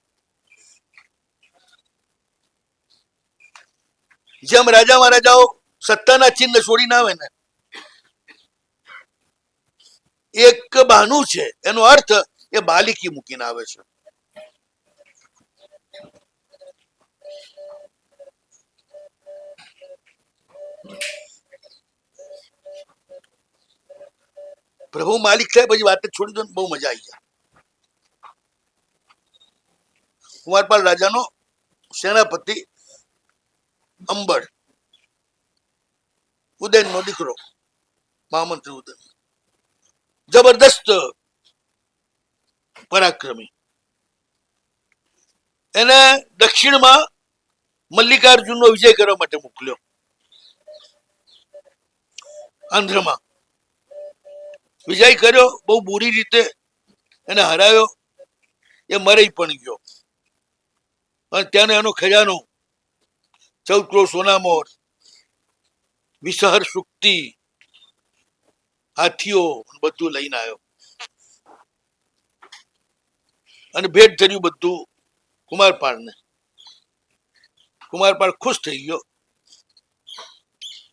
S1: જેમ રાજા મહારાજાઓ સત્તાના ચિહ્ન છોડીને આવે ને, એક બહાનું છે, એનો અર્થ એ બાલિકી મૂકીને આવે છે. પ્રભુ માલિક થાય પછી વાત જ છોડી દો ને, બહુ મજા આવી જાય. કુંવરપાલ રાજાનો સેનાપતિ અંબળ, ઉદયન નો દીકરો, મહામંત્રી ઉદયન, જબરદસ્ત પરાક્રમી. એને દક્ષિણમાં મલ્લિકાર્જુનનો વિજય કરવા માટે મોકલ્યો. આંધ્રમાં વિજય કર્યો, બહુ બુરી રીતે એને હરાયો. એ મરી પણ ગયો. અને ત્યાંનો એનો ખજાનો 14 કરોડ સોનામોર, વિસહર સુક્તિ, હાથીઓ બધું લઈને આવ્યો અને ભેટ ધર્યું બધું કુમારપાળને. કુમારપાળ ખુશ થઈ ગયો.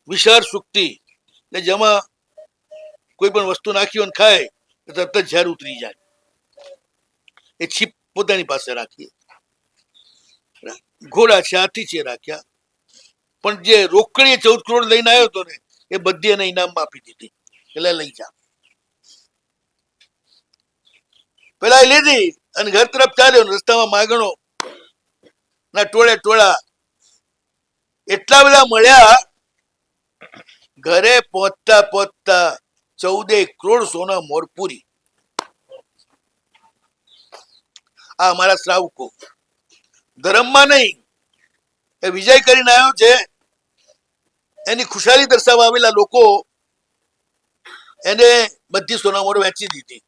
S1: વિસહર સુક્તિ એટલે જેમાં કોઈ પણ વસ્તુ નાખી હોય ખાય તો તરત જ ઝેર ઉતરી જાય. એ છીપ પોતાની પાસે રાખી. ઘોડા છે, હાથી છે રાખ્યા, પણ જે રોકડી 14 કરોડ લઈને આવ્યો હતો ને એ બધી એને ઇનામમાં આપી દીધી. એટલે લઈ જા. પેલા એ લીધી અને ઘર તરફ ચાલ્યો. રસ્તામાં માગણો ના ટોળે ટોળા એટલા બધા મળ્યા. ઘરે પહોંચતા પહોંચતા 14 કરોડ સોના મોર પૂરી. આ અમારા શ્રાવકો ધર્મમાં નહીં, એ વિજય કરીને આવ્યો છે એની ખુશાલી દર્શાવવા આવેલા લોકો એને બધી સોનામોર વેચી દીધી.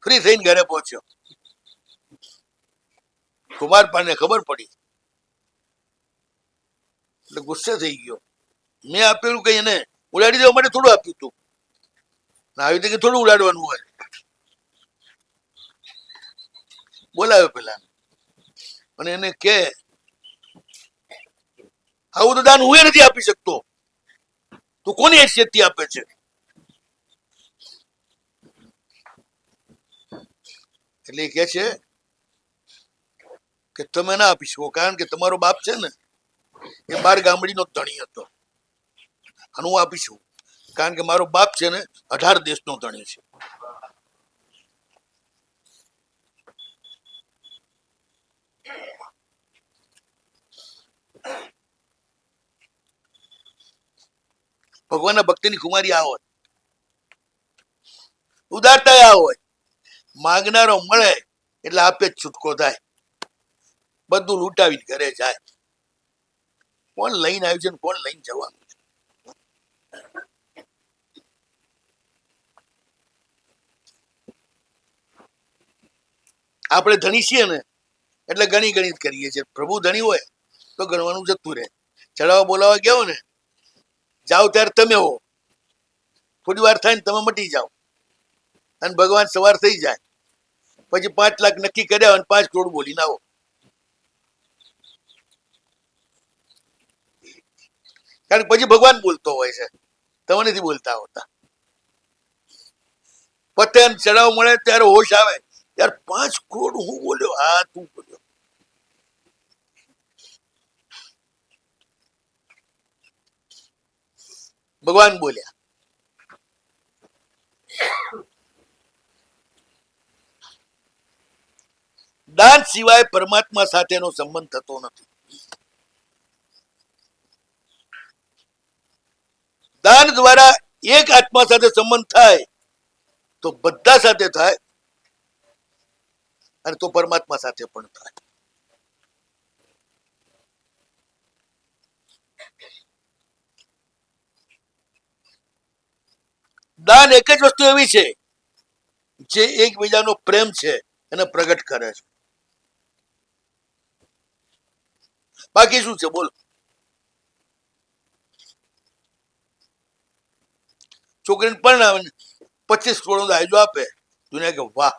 S1: ફ્રી થઈને ઘરે પહોંચ્યો. કુમારપાળને ખબર પડી એટલે ગુસ્સે થઈ ગયો. મેં આપેલું કઈ એને ઉડાડી દેવા માટે થોડું આપ્યું હતું, આવી રીતે થોડું ઉડાડવાનું હોય. બોલાવ્યો પેલા અને એને કે આવું તો દાન હું નથી આપી શકતો, તું કોની હેસિયતથી આપે છે? એટલે એ કે છે કે તમે ના આપી શકો, કારણ કે તમારો બાપ છે ને એ 12 ગામડીનો ધણી હતો અને હું આપી છું કારણ કે મારો બાપ છે ને 18 દેશનો ધણી છે. ભગવાનના ભક્તિની કુમારી આ હોય, ઉદારતા આ હોય. માંગનારો મળે એટલે આપે જ છૂટકો થાય. બધું લૂંટાવીને ઘરે જાય. કોણ લઈને આવ્યું છે ને કોણ લઈને જવાનું છે? આપણે ધણી છીએ ને એટલે ગણી ગણિત કરીએ છીએ. પ્રભુ ધણી હોય તો ગણવાનું જતું રહે. ચડાવવા બોલાવા ગયો ને, જાઓ ત્યારે તમે હો, થોડી વાર થાય ને તમે મટી જાઓ અને ભગવાન સવાર થઈ જાય. પછી 5 લાખ નક્કી કર્યા અને 5 કરોડ બોલીને આવો. કારણ કે પછી ભગવાન બોલતો હોય છે, તમે નથી બોલતા હોતા. પતે ચડાવ મળે ત્યારે હોશ આવે, યાર 5 કરોડ હું બોલ્યો, હા તું બોલ્યો. ભગવાન બોલ્યા. દાન સિવાય પરમાત્મા સાથેનો સંબંધ થતો નથી. દાન દ્વારા એક આત્મા સાથે સંબંધ થાય તો બધા સાથે થાય, અને તો પરમાત્મા સાથે પણ થાય. દાન એક જ વસ્તુ એવી છે જે એકબીજાનો પ્રેમ છે એને પ્રગટ કરે છે. બાકી શું છે બોલો? છોકરીને પરણાવે 25 કરોડ દાયજો આપે, દુનિયા કે વાહ,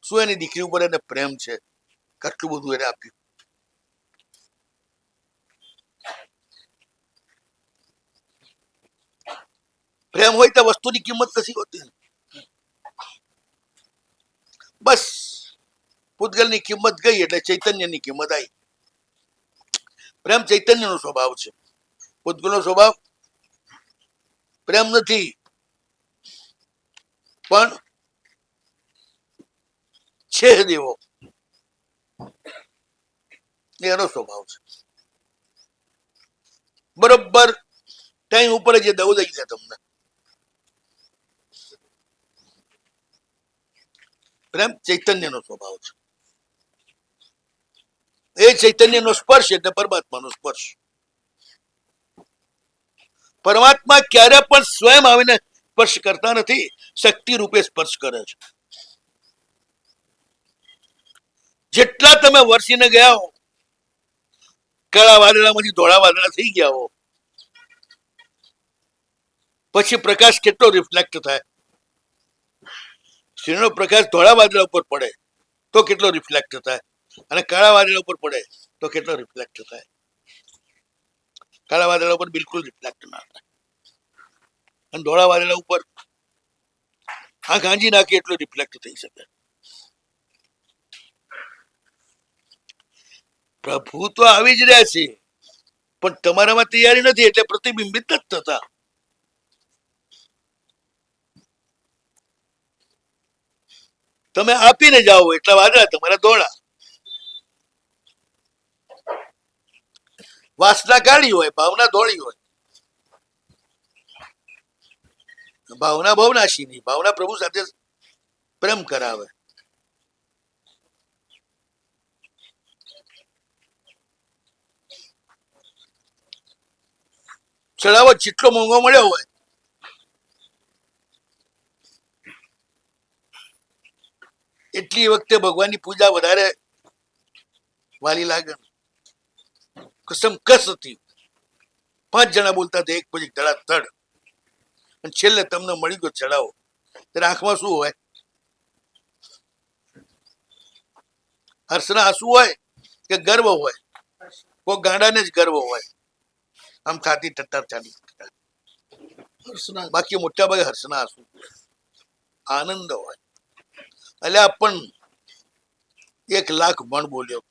S1: શું એની દીકરી ઉપર એને પ્રેમ છે, કેટલું બધું એને આપ્યું. પ્રેમ હોય તો વસ્તુની કિંમત નથી હોતી. બસ પૂતગલની કિંમત ગઈ એટલે ચૈતન્યની કિંમત આવી. પ્રેમ ચૈતન્યનો સ્વભાવ છે, પૂતગલનો સ્વભાવ પ્રેમ નથી, પણ છે દેવો એનો સ્વભાવ છે. બરોબર ટાઈમ ઉપર જે દવું દઈ છે તમને. પ્રેમ ચૈતન્યનો સ્વભાવ છે. એ ચૈતન્યનો સ્પર્શ એટલે પરમાત્માનો સ્પર્શ. પરમાત્મા ક્યારે પણ સ્વયં આવીને સ્પર્શ કરતા નથી, શક્તિ રૂપે સ્પર્શ કરે છે. જેટલા તમે વરસીને ગયા હો, કાળા વાદળામાંથી ધોળા વાદળા થઈ ગયા હો, પછી પ્રકાશ કેટલો રિફ્લેક્ટ થાય? સૂર્યનો પ્રકાશ ધોળા વાદળા ઉપર પડે તો કેટલો રિફ્લેક્ટ થાય, અને કાળા વાદળા ઉપર પડે તો કેટલો રિફ્લેક્ટ થાય? કાળા વાદળા ઉપર બિલકુલ રિફ્લેક્ટ ના થાય, અને ધોળા વાદળા ઉપર આંખ આંજી નાખે એટલું રિફ્લેક્ટ થઈ શકે. પ્રભુ તો આવી જ રહ્યા છે, પણ તમારામાં તૈયારી નથી એટલે પ્રતિબિંબિત નથી થતા. તમે આપીને જાઓ એટલા વાદળા તમારા ધોળા. વાસના કાળી હોય, ભાવના ધોળી હોય. ભાવના ભવનાશી નહીં, ભાવના પ્રભુ સાથે પ્રેમ કરાવે. ચડાવો જેટલો મોંઘો મળ્યો હોય એટલી વખતે ભગવાનની પૂજા વધારે વાલી લાગે. કસમ કસ હતી, 5 જણા બોલતા હતા એક પછી ધડાધડ, અને છેલ્લે તમને મળી ગયો ચડાવો, ત્યારે આંખમાં શું હોય? હર્ષના આંસુ હોય કે ગર્વ હોય? કોઈ ગાંડાને જ ગર્વ હોય, આમ છાતી ટટ્ટાર ચાલી. બાકી મોટા ભાગે હર્ષના આંસુ, આનંદ હોય. એટલે પણ 1 લાખ મણ બોલ્યો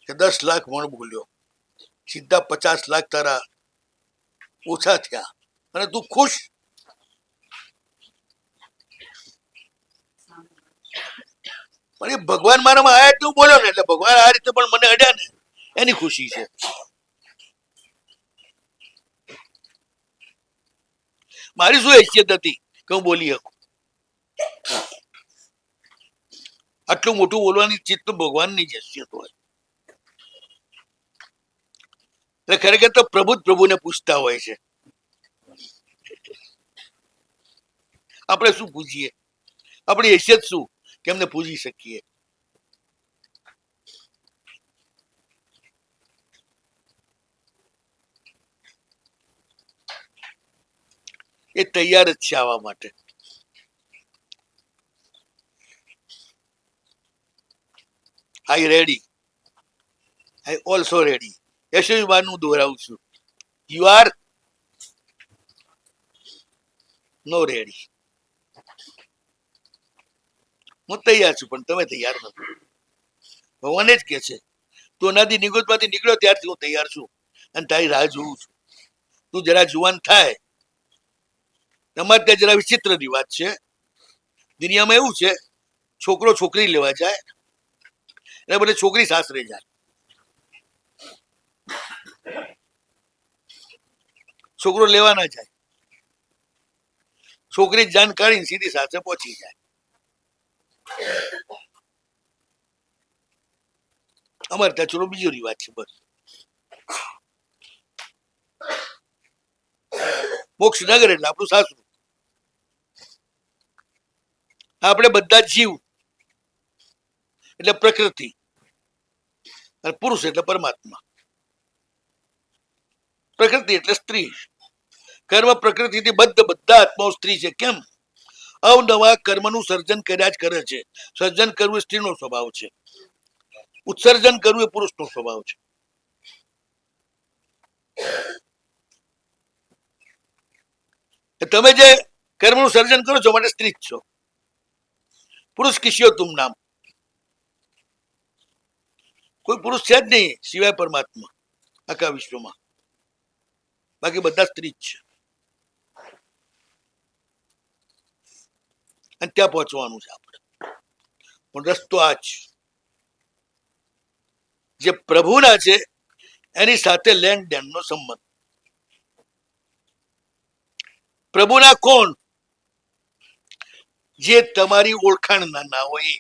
S1: કે 10 લાખ મણ બોલ્યો, સીધા 50 લાખ તારા ઓછા થયા, અને તું ખુશ. પણ એ ભગવાન મારામાં આયા તું બોલ્યો ને, એટલે ભગવાન આ રીતે પણ મને અડ્યા ને, એની ખુશી છે. મારી શું હેસિયત હતી કે હું બોલી શકું? આટલું મોટું બોલવાની ચિત્ત તો ભગવાનની જ હેસિયત હોય. એટલે ખરેખર તો પ્રભુ જ પ્રભુને પૂછતા હોય છે. આપણે શું પૂછીએ? આપણી હેસિયત શું કે એમને પૂછી શકીએ? એ તૈયાર જ છે આવવા માટે. આઈ રેડી, આઈ ઓલ્સો રેડી. યશોવીમાનું દોહરાવું છું, યુ આર નો રેડી. હું તૈયાર છું પણ તમે તૈયાર નથી. ભગવાન જ કે છે તું અનાદિ નિગોદમાંથી નીકળ્યો ત્યારથી હું તૈયાર છું અને તારી રાહ જોઉં છું. તું જરા જુવાન થાય. તમારે ત્યાં જરા વિચિત્ર રિવાજ છે દુનિયામાં. એવું છે, છોકરો છોકરી લેવા જાય, એને બદલે છોકરી સાસરે જાય. છોકરો લેવા ના જાય, છોકરી જાન કાઢીને સીધી સાસરે પહોંચી જાય. અમારે ત્યાં થોડો બીજો રિવાજ છે. બસ મોક્ષ નગર એટલે આપણું સાસરું. આપણે બધા જીવ એટલે પ્રકૃતિ અને પુરુષ એટલે પરમાત્મા. પ્રકૃતિ એટલે સ્ત્રી. કર્મ પ્રકૃતિથી બદ્ધ બધા આત્માઓ સ્ત્રી છે. કેમ? અવનવા કર્મનું સર્જન કર્યા જ કરે છે. સર્જન કરવું એ સ્ત્રીનો સ્વભાવ છે, ઉત્સર્જન કરવું એ પુરુષનો સ્વભાવ છે. તમે જે કર્મનું સર્જન કરો છો માટે સ્ત્રી જ છો. પુરુષ કિસ્યો તુમ નામ. કોઈ પુરુષ છે જ નહીં સિવાય પરમાત્મા આખા વિશ્વમાં. બાકી બધા સ્ત્રી જ છે. અને ત્યાં પહોંચવાનું છે આપણે. પણ રસ્તો આ જ જે પ્રભુના છે એની સાથે લેણ દેણનો સંબંધ. પ્રભુના કોણ? જે તમારી ઓળખાણના ના હોય.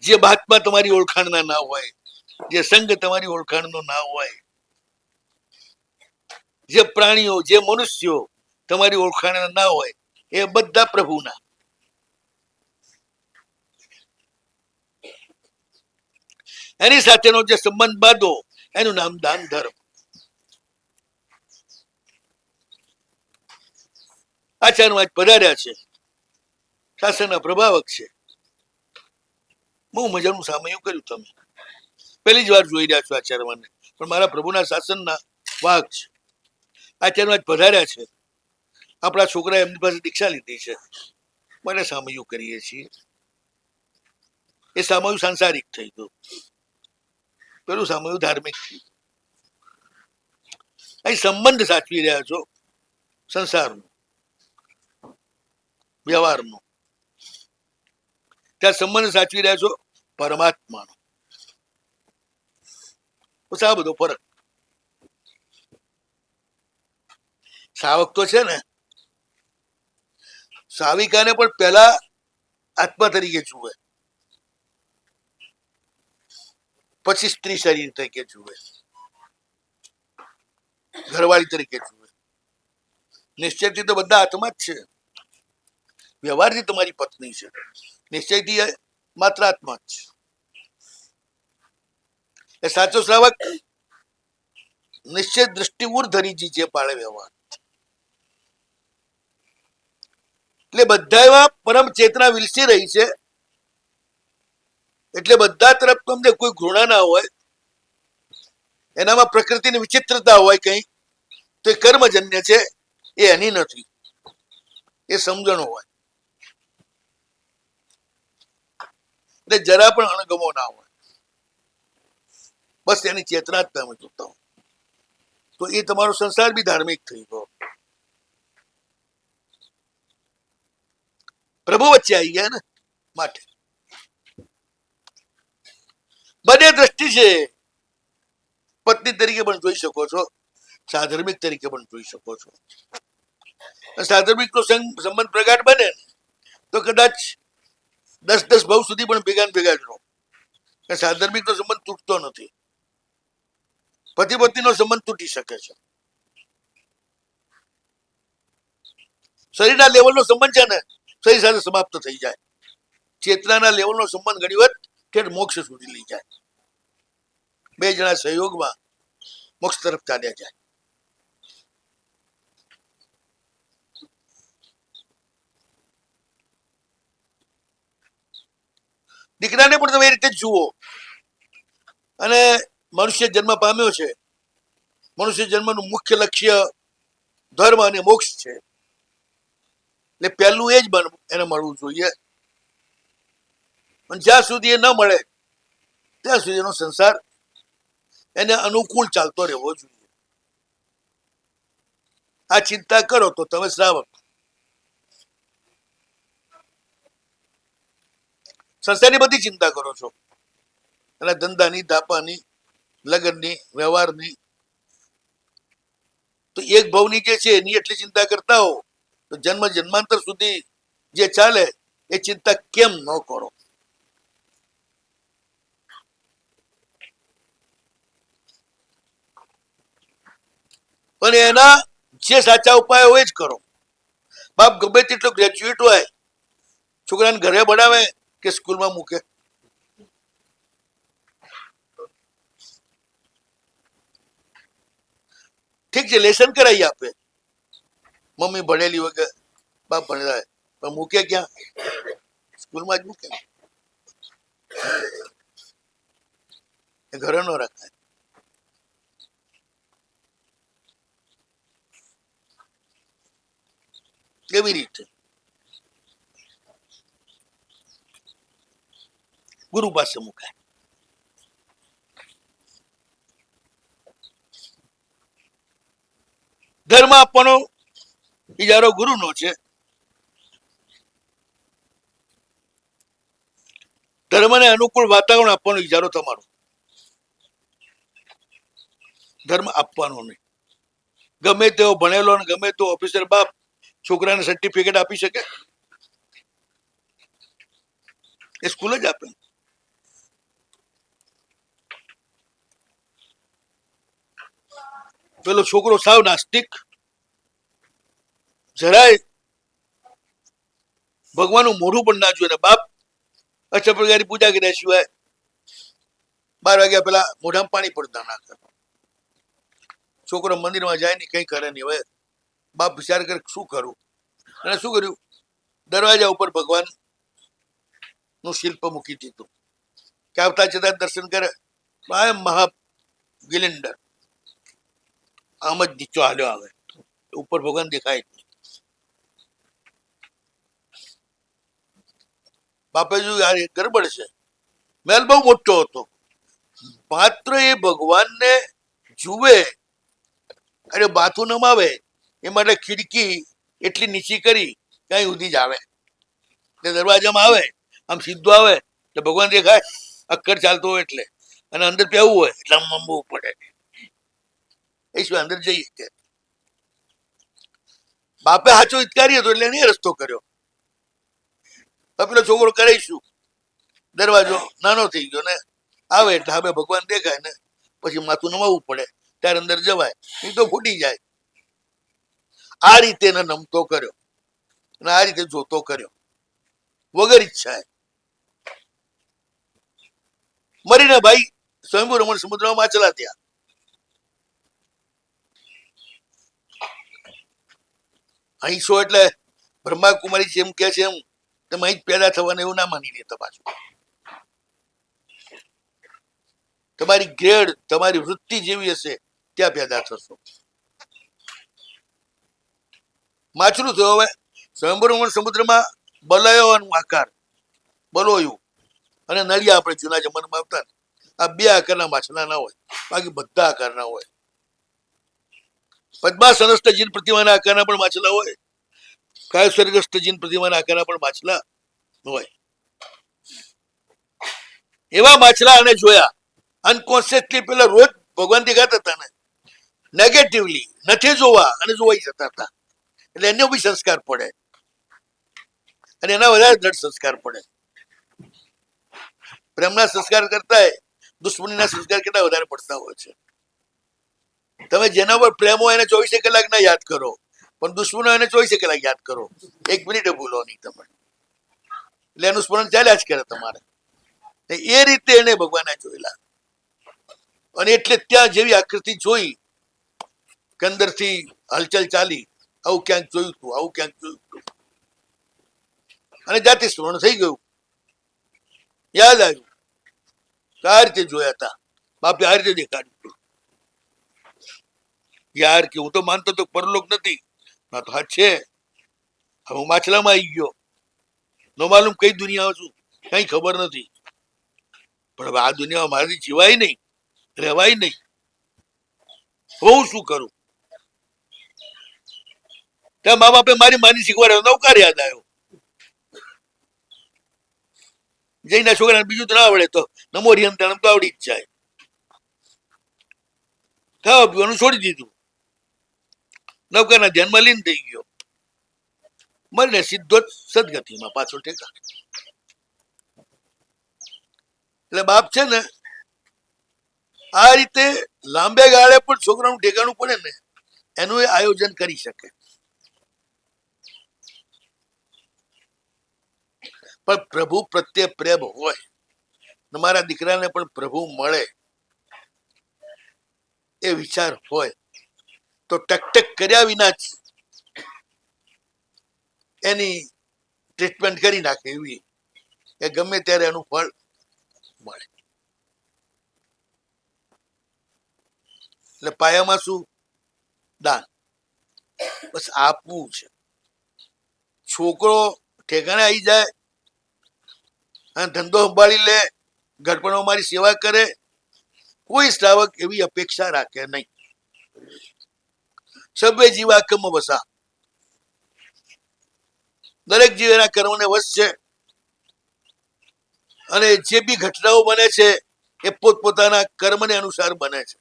S1: જે મહાત્મા તમારી ઓળખાણના ના હોય, જે સંઘ તમારી ઓળખાણનો ના હોય, જે પ્રાણીઓ જે મનુષ્યો તમારી ઓળખાણના ના હોય, એ બધા પ્રભુના. એની સાથેનો જે સંબંધ બાંધો એનું નામ દાન ધર્મ. આચાર્ય આજ પધાર્યા છે, શાસનના પ્રભાવક છે. બહુ મજાનું સામયું કર્યું તમે. પહેલી જ વાર જોઈ રહ્યા છો આચાર્યને, પણ મારા પ્રભુના શાસનના વાહક છે. આચાર્ય આજ પધાર્યા છે. આપણા છોકરા એમની પાસે દીક્ષા લીધી છે, મને સામયું કરીએ છીએ. એ સામયું સાંસારિક થઈ ગયું, પેલું સામયું ધાર્મિક થઈ ગયું. અહીં સંબંધ સાચવી રહ્યા છો સંસારનો, વ્યવહારનો. ત્યાં સંબંધ સાચવી રહ્યા છો પરમાત્માનો. બસ આ બધો ફરક. સાવક તો છે ને, સાવિકાને પણ પહેલા આત્મા તરીકે જુએ, પછી સ્ત્રી શરીર તરીકે જુએ, ઘરવાળી તરીકે જુએ. નિશ્ચયથી તો બધા આત્મા જ છે. વ્યવહારથી તમારી પત્ની છે, નિશ્ચયથી માત્ર આત્મા જ છે. એ સાચો શ્રાવક નિશ્ચય દ્રષ્ટિ ઉર્ધરીજી જે પાળે વ્યવહાર. એટલે બધા એવા પરમ ચેતના વિલસી રહી છે. એટલે બધા તરફ તમને કોઈ ઘૃણા ના હોય, એનામાં પ્રકૃતિની વિચિત્રતા હોય કઈ, તો એ કર્મજન્ય છે, એ એની નથી. એ સમજણો હોય. એટલે જરા પણ અણગમો ના હોય. બસ એની ચેતના જ તમે જોતા હો, તો એ તમારો સંસાર બી ધાર્મિક થઈ ગયો. પ્રભુ વચ્ચે આવી ગયા ને, માટે બંને દ્રષ્ટિ છે. પત્ની તરીકે પણ જોઈ શકો છો, સાધર્મિક તરીકે પણ જોઈ શકો છો. સાધર્મિક નો સંબંધ પ્રગાઢ બને તો કદાચ 10 ભાવ સુધી પણ ભેગા ભેગા જ રહો. સાધર્મિક નો સંબંધ તૂટતો નથી. પતિ પત્ની નો સંબંધ તૂટી શકે છે. શરીરના લેવલનો સંબંધ છે ને, શરીર સાથે સમાપ્ત થઈ જાય. ચેતનાના લેવલનો સંબંધ ઘણી વાર ઠેઠ મોક્ષ સુધી લઈ જાય. બે જણા સહયોગમાં મોક્ષ તરફ ચાલ્યા જાય. દીકરાને પણ તમે એ રીતે જ જુઓ. અને મનુષ્ય જન્મ પામ્યો છે. મનુષ્ય જન્મનું મુખ્ય લક્ષ્ય ધર્મ અને મોક્ષ છે. એટલે પહેલું એ જ એને મળવું જોઈએ. પણ જ્યાં સુધી એ ન મળે ત્યાં સુધી એનો સંસાર એને અનુકૂળ ચાલતો રહેવો જોઈએ. આ ચિંતા કરો તો તમે શ્રાવક. સંસ્થાની બધી ચિંતા કરો છો, અને ધંધાની, ધાપાની, લગ્નની, વ્યવહારની, તો એક ભાવની જે છે એની એટલી ચિંતા કરતા હો તો જન્મ જન્માંતર સુધી જે ચાલે એ ચિંતા કેમ ન કરો? પણ એના જે સાચા ઉપાય હોય જ કરો. બાપ ગમે તેટલો ગ્રેજ્યુએટ હોય, છોકરાને ઘરે ભણાવે કે સ્કૂલમાં મૂકે? ઠીક છે, લેસન કરાવી આપે, મમ્મી ભણેલી હોય કે બાપ ભણેલા હોય, પણ મૂકે ક્યાં? સ્કૂલમાં જ મૂકે. ઘરે ન રખાય. કેવી રીતે? ગુરુ પાસે મુકાય. ધર્મ આપવાનો ઇજારો ગુરુનો છે. ધર્મને અનુકૂળ વાતાવરણ આપવાનો ઇજારો તમારો. ધર્મ આપવાનો નહીં. ગમે તેવો ભણેલો ને ગમે તેવો ઓફિસર બાપ છોકરાને સર્ટિફિકેટ આપી શકે? એ સ્કૂલ જ આપે. પેલો છોકરો સાવ નાસ્તિક, જરાય ભગવાનનું મોઢું પણ ના જોયે, બાપ અષ્ટપ્રકારની પૂજા કર્યા સિવાય 12 વાગ્યા પેલા મોઢામાં પાણી પડતા નાખે. છોકરો મંદિરમાં જાય ને કઈ કરે નહીં. હવે બાપ વિચાર કરે શું કરું, અને શું કર્યું? દરવાજા ઉપર ભગવાન નું શિલ્પ મૂકી દીધું કે આવતા જતા દર્શન કરે. મહા ગિલિન્ડર આમ જ નીચો હાલ્યો આવે, ઉપર ભગવાન દેખાય જ નહીં. બાપે જોયું યાર એ ગડબડ છે. મહેલ બહુ મોટો હતો, માત્ર એ ભગવાનને જુએ અને માથું નમાવે એ માટે ખિડકી એટલી નીચી કરી ક્યાંય સુધી જ આવે. દરવાજામાં આવે, આમ સીધો આવે એટલે ભગવાન દેખાય, અક્કર ચાલતો હોય એટલે. અને અંદર પહેવું હોય એટલે આમ નમવું પડે. એ શું અંદર જઈએ કે બાપે સાચો હિતકારી હતો એટલે એને રસ્તો કર્યો. પેલો છોકરો કરીશું, દરવાજો નાનો થઈ ગયો ને આવે એટલે હવે ભગવાન દેખાય ને પછી માથું નમાવવું પડે ત્યારે અંદર જવાય, એ તો ફૂટી જાય. આ રીતે એને નમતો કર્યો અને આ રીતે જોતો કર્યો વગર ઈચ્છાએ. મરીને ભાઈ સ્વયંભૂ રમણ સમુદ્રમાં માછલા થયા. અહીંશો એટલે બ્રહ્માકુમારી જેમ કે છે એમ તમે અહીં જ પેદા થવાને એવું ના માની લેતા. પાછું તમારી ગ્રેડ, તમારી વૃત્તિ જેવી હશે ત્યાં પેદા થશો. માછલું થયો. હવે સ્વયંભૂ રમણ સમુદ્રમાં બલયોનો આકાર, બલોયું અને નળિયા આપણે જૂના જમાનામાં આવતા, આ 2 આકારના માછલા ના હોય, બાકી બધા આકારના હોય. પદ્માસનસ્થ જીન પ્રતિમાના આકારના પણ માછલા હોય, કાયસ્વર્ગસ્થ જીન પ્રતિમાના આકારના પણ માછલા હોય. એવા માછલા અને જોયા અનકોન્શિયસલી. પેલા રોજ ભગવાન દેખાતા હતા ને, નેગેટિવલી નથી જોવા અને જોવાઈ જતા હતા. એટલે એનો બી સંસ્કાર પડે અને એના વધારે દ્રઢ સંસ્કાર પડે. પ્રેમના સંસ્કાર કરતા દુશ્મનીના સંસ્કાર કેટલા વધારે પડતા હોય છે. તમે જેના પર પ્રેમ હોય એને 24 કલાક ના યાદ કરો, પણ દુશ્મનો એને 24 કલાક યાદ કરો. 1 મિનિટે ભૂલો નહીં તમે, એટલે એનું સ્મરણ ચાલ્યા જ કરે તમારે. એ રીતે એને ભગવાને જોયેલા, અને એટલે ત્યાં જેવી આકૃતિ જોઈ કે અંદરથી હલચલ ચાલી, આવું ક્યાંક જોયું હતું, આવું ક્યાંક જોયું હતું, અને જાતિ સ્મરણ થઈ ગયું. યાદ આવ્યું કે આ રીતે જોયા હતા, બાપે આ રીતે દેખાડ્યું. યાર કે હું તો માનતો તો પરલોક નથી, ના તો હા છે. હવે હું માછલામાં આવી ગયો, નો માલુમ કઈ દુનિયા છું, કઈ ખબર નથી. પણ હવે આ દુનિયામાં મારાથી જીવાય નહીં, રહેવાય નહીં. હું શું કરું? ત્યાં મા બાપે મારી માની શીખવાડ્યો, નવકાર યાદ આવ્યો. જઈના છોકરાને બીજું તો ના આવડે તો નમો રિયંતાણમ તો આવડી જ જાય. ખાવા પીવાનું છોડી દીધું, નૌકાના ધ્યાનમાં લીન થઈ ગયો, મળીને સીધો જ સદગતિમાં પાછો ટેકા. એટલે બાપ છે ને આ રીતે લાંબે ગાળે પણ છોકરાનું ઠેકાણું પડે ને એનું એ આયોજન કરી શકે. પણ પ્રભુ પ્રત્યે પ્રેમ હોય, મારા દીકરાને પણ પ્રભુ મળે એ વિચાર હોય તો ટકટક કર્યા વિના જ એની ટ્રીટમેન્ટ કરી નાખે એવી એ ગમે ત્યારે એનું ફળ મળે. એટલે પાયામાં શું? દાન. બસ આપવું છે. છોકરો ઠેકાણે આવી જાય અને ધંધો સંભાળી લે, ઘડપણમાં મારી સેવા કરે, કોઈ શ્રાવક એવી અપેક્ષા રાખે નહીં. સભ્ય જીવા કર્મ વસા, દરેક જીવ એના કર્મને વશ છે અને જે બી ઘટનાઓ બને છે એ પોતપોતાના કર્મને અનુસાર બને છે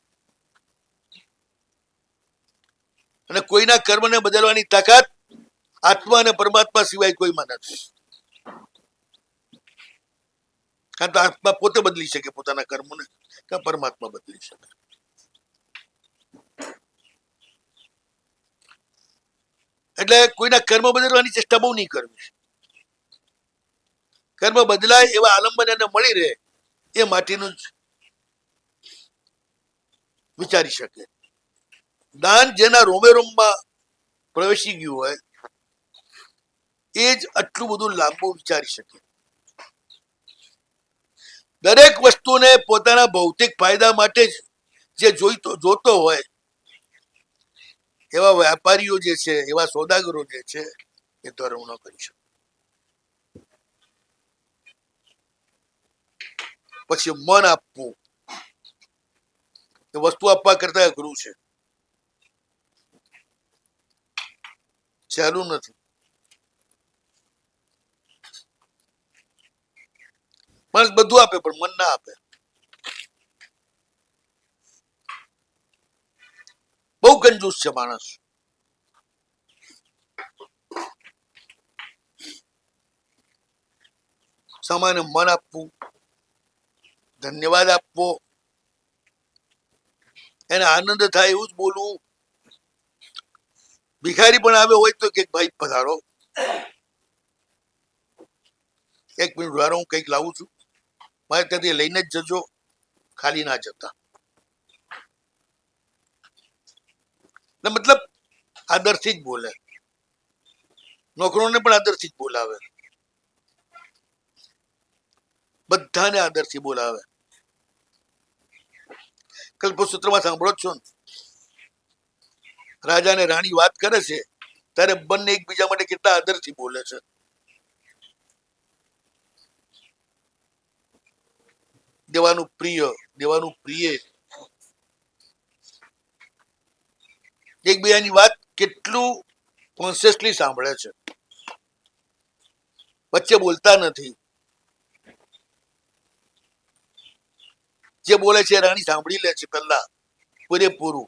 S1: અને કોઈના કર્મને બદલવાની તાકાત આત્મા અને પરમાત્મા સિવાય કોઈમાં નથી. કારણ તો આત્મા પોતે બદલી શકે પોતાના કર્મોને, કે પરમાત્મા બદલી શકે. એટલે કોઈના કર્મ બદલવાની ચેષ્ટા બહુ નહીં કરવી. કર્મ બદલાય એવા આલંબન એને મળી રહે એ માટેનું જ વિચારી શકે. દાન જેના રોમે રોમમાં પ્રવેશી ગયું હોય એ જ આટલું બધું લાંબુ વિચારી શકે. દરેક વસ્તુને પોતાના ભૌતિક ફાયદા માટે જ જે જોતો હોય એવા વેપારીઓ જે છે, એવા સોદાગરો જે છે એ ધર્મ ન કરી શકે. પછી મન આપવું એ વસ્તુ આપવા કરતા અઘરું છે, સહેલું નથી. માણસ બધું આપે પણ મન ના આપે. બહુ કંજૂસ છે માણસ. સામાન્ય મન આપવું, ધન્યવાદ આપવો, એને આનંદ થાય એવું જ બોલવું. ભિખારી પણ આવે હોય તો કે ભાઈ પધારો, એક મિનિટ વાળો હું કંઈક લાવું છું, મારે ત્યાંથી લઈને જ જજો, ખાલી ના જતા. મતલબ આદરથી જ બોલે. નોકરોને પણ આદરથી જ બોલાવે, બધાને આદરથી બોલાવે. કલ્પસૂત્રમાં સાંભળો જ છો ને, રાજા ને રાણી વાત કરે છે ત્યારે બંને એકબીજા માટે કેટલા આદરથી બોલે છે. દેવાનું પ્રિય, દેવાનું પ્રિય, એકબીજાની વાત કેટલું કોન્શિયસલી સાંભળે છે, વચ્ચે બોલતા નથી. જે બોલે છે રાણી સાંભળી લે છે પહેલા પૂરેપૂરું.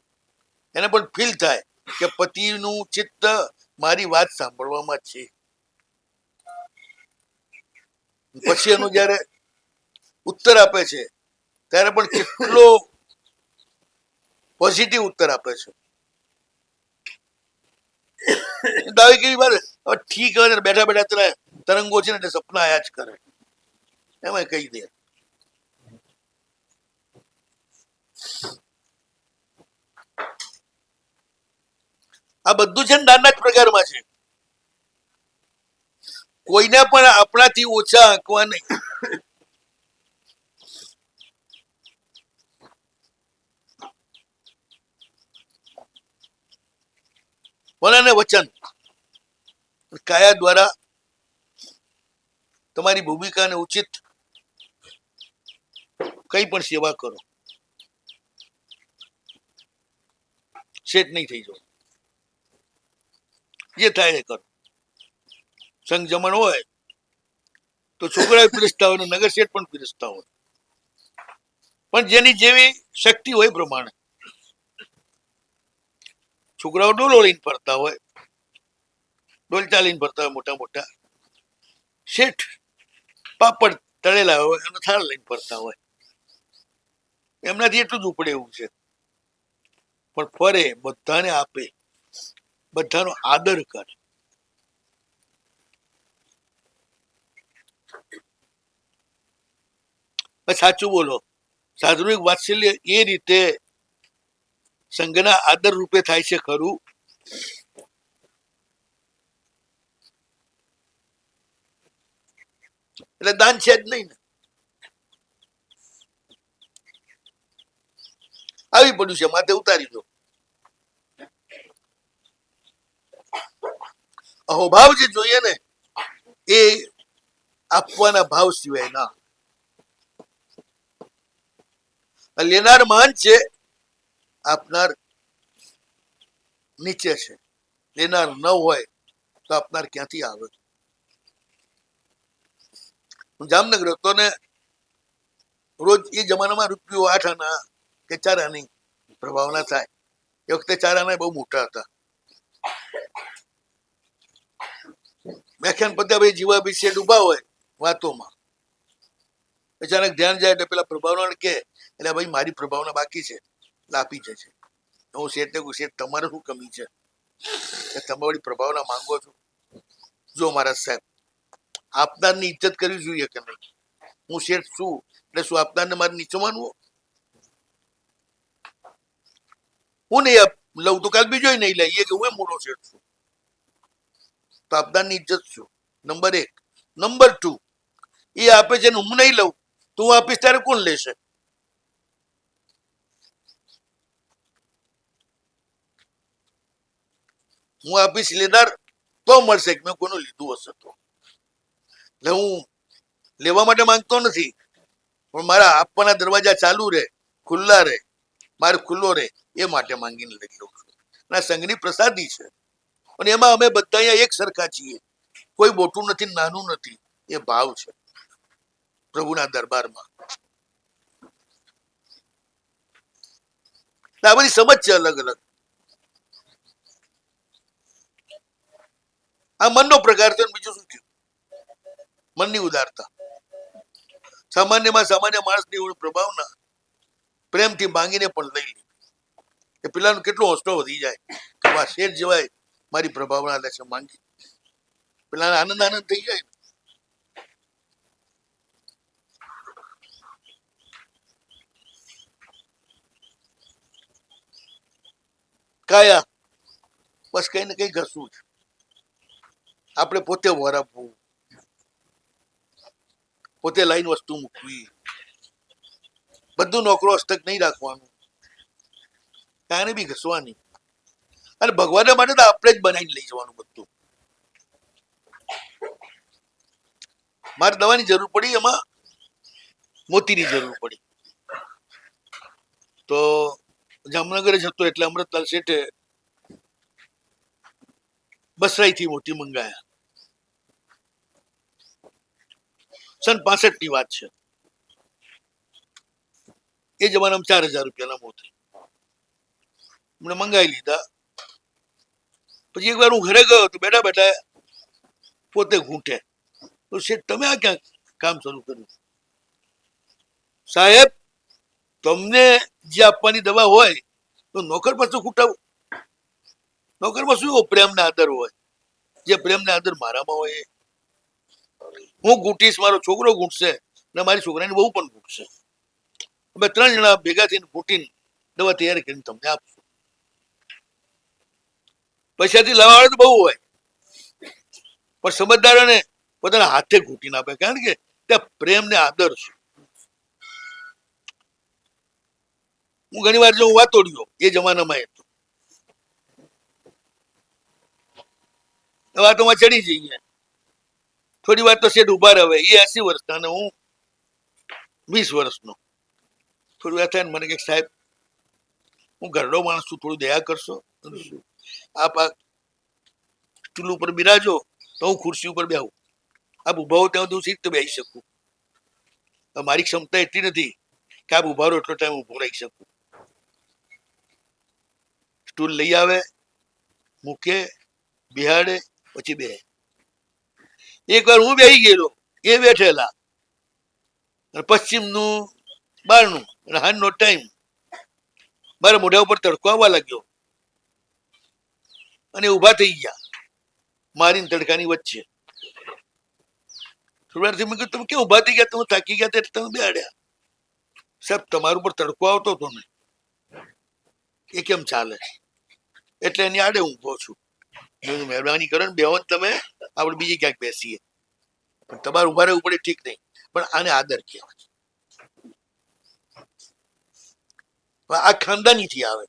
S1: એને પણ ફીલ થાય કે પતિનું ચિત્ત મારી વાત સાંભળવામાં છે. પછી એનું જયારે ઉત્તર આપે છે ત્યારે પણ કેટલો પોઝિટિવ ઉત્તર આપે છે. દાવી કેવી વાત, હવે ઠીક હવે બેઠા બેઠા તરંગો છે ને સપના આયા જ કરે, એમાં કહી દે. આ બધું છે ને દાનના જ પ્રકારમાં છે. કોઈને પણ આપણાથી ઓછા આંકવા નહીં. મન અને વચન કાયા દ્વારા તમારી ભૂમિકાને ઉચિત કઈ પણ સેવા કરો, શેઠ નહીં થઈ જાવ. જે થાય એ કરો. સંગ જમણ હોય તો છોકરા પીરસતા હોય, નગર શેઠ પણ પીરસતા હોય, પણ જેની જેવી શક્તિ હોય પ્રમાણે. છોકરાઓ ડોલો લઈને ફરતા હોય, ડોલચા લઈને ફરતા હોય મોટા મોટા. શેઠ પાપડ તળેલા હોય અને થાળ લઈને ફરતા હોય. એમનાથી એટલું જ ઉપડે એવું છે. પણ ફરે, બધાને આપે, બધાનો આદર કરે. સાચું બોલો, સાધુનિક વાત્સલ્ય એ રીતે સંઘના આદર રૂપે થાય છે ખરું? એટલે દાન છે જ નહીં ને. આવી પડ્યું છે, માથે ઉતારી દો. અહોભાવ જે જોઈએ ને એ આપવાના ભાવ સિવાય ના. લેનાર મહાન છે, આપનાર નીચે છે. લેનાર ન હોય તો આપનાર ક્યાંથી આવે? હું જામનગર હતો ને, રોજ એ જમાનામાં રૂપિયો 8 આના કે 4 આની પ્રભાવના થાય. એ વખતે 4 આના બહુ મોટા હતા. વ્યાખ્યાન પત્યા ભાઈ જીવાભાઈ શેઠ ઉભા હોય વાતોમાં, અચાનક ધ્યાન જાય એટલે પેલા પ્રભાવના કે, એટલે ભાઈ મારી પ્રભાવના બાકી છે, એટલે આપી જશે. હું શેઠને કહું, શેઠ તમારે શું કમી છે? તમે વળી પ્રભાવના માંગો છો? જો મારા સાહેબ, આપનારની ઇજ્જત કરવી જોઈએ કે નહીં? હું શેઠ છું એટલે શું આપનારને મારે નીચો માનવો? હું નહીં લઉં તો કાલ બીજો નહીં લઈએ કે હું મોટો શેઠ છું. તો આપનારની ઇજ્જત છું, નંબર 1. નંબર 2, એ આપે છે ને હું નહીં લઉં તો હું આપીશ ત્યારે કોણ લેશે? હું આપીશ લેનાર તો મળશે કે મેં કોનું લીધું હશે તો. એટલે હું લેવા માટે માંગતો નથી, પણ મારા આપવાના દરવાજા ચાલુ રહે, ખુલ્લા રહે, મારે ખુલ્લો રહે એ માટે માંગીને લઈ લઉં છું. અને સંઘની પ્રસાદી છે, અને એમાં અમે બધા અહીંયા એક સરખા છીએ. કોઈ મોટું નથી, નાનું નથી. એ ભાવ છે પ્રભુના દરબારમાં. આ બધી સમજ છે અલગ અલગ. આ મનનો પ્રકાર છે, બીજું શું થયું? મનની ઉદારતા. સામાન્યમાં સામાન્ય માણસની પ્રભાવના પ્રેમથી માંગીને પણ લઈ લે. એ પેલાનો કેટલો હોસલો વધી જાય કે વાહ, શેઠ જેવાય મારી પ્રભાવના લે છે, માંગી. પેલા આનંદ આનંદ થઈ જાય. કાયા બસ કઈ ને કઈ ઘસવું છે. આપણે પોતે વરાપવું, પોતે લાઈન વસ્તુ મૂકવી, બધું નોકરો હસ્તક નહીં રાખવાનું, કાને બી ઘસવાની. અને ભગવાનના માટે તો આપણે જ બનાવીને લઈ જવાનું બધું. મારે દવાની જરૂર પડી, એમાં મોતીની જરૂર પડી તો જામનગર જ હતો એટલે અમૃતલાલ શેઠે બસરાઈથી મોતી મંગાયા. સન 65 ની વાત છે. એ જમાનામાં 4000 રૂપિયાના મોતી મને મંગાવી લીધા. પછી એકવાર હું ઘરે ગયો તો બેઠા બેઠા પોતે ઘૂંટે, તો શેઠ તમે આ ક્યાં કામ શરૂ કર્યું? સાહેબ, તમને જે આપવાની દવા હોય તો નોકર પાછું ખૂટાવું? નોકરમાં શું એવો પ્રેમ ને આદર હોય? જે પ્રેમ ને આદર મારામાં હોય હું ઘૂંટીશ, મારો છોકરો ઘૂંટશે ને મારી છોકરાની બહુ પણ ઘૂંટશે. અમે 3 જણા ભેગા થઈને ઘૂંટીને દવા તૈયાર કરીને તમને આપશું. પૈસાથી લાવવા વાળા તો બહુ હોય, પણ સમજદારોને પોતાના હાથે ઘૂંટીને આપે, કારણ કે ત્યાં પ્રેમ ને આદર છે. હું ઘણી વાર જો વાતોડ્યો એ જમાનામાં હતો, વાતોમાં ચડી જઈએ. થોડી વાર તો શેઠ ઉભા રહે. એ 80 વર્ષના અને હું 20 વર્ષનો. થોડી વાર થાય ને મને કે સાહેબ, હું ઘરડો માણસ છું, થોડું દયા કરશો? આપ આ સ્ટૂલ ઉપર બિરાજો તો હું ખુરશી ઉપર બેહું. આપ ઉભા હો ત્યાં સુધી તો બેસી શકું. મારી ક્ષમતા એટલી નથી કે આપ ઉભા રહો એટલો ટાઈમ ઉભો રહી શકું. સ્ટૂલ લઈ આવે, મૂકે, બિહાડે, પછી બે. એકવાર હું બેસી ગયેલો, એ બેઠેલા, પશ્ચિમનું બારણું અને હાનનો ટાઈમ, મારા મોઢા ઉપર તડકો આવવા લાગ્યો અને ઉભા થઈ ગયા મારી તડકાની વચ્ચે. થોડી મેં કીધું તમે કેમ ઉભા થઈ ગયા? તમે થાકી ગયા એટલે તમે બેહાડ્યા. સાહેબ તમારા ઉપર તડકો આવતો હતો ને, એ કેમ ચાલે? એટલે એની આડે હું ઉભો છું. મહેરબાની કરો ને બેહો તમે, આપણે બીજી ક્યાંક બેસીએ. પણ તમારે ઉભા રહેવું પડે ઠીક નહીં, પણ આને આદર કહેવાય. આ ખાનદાની થી આવે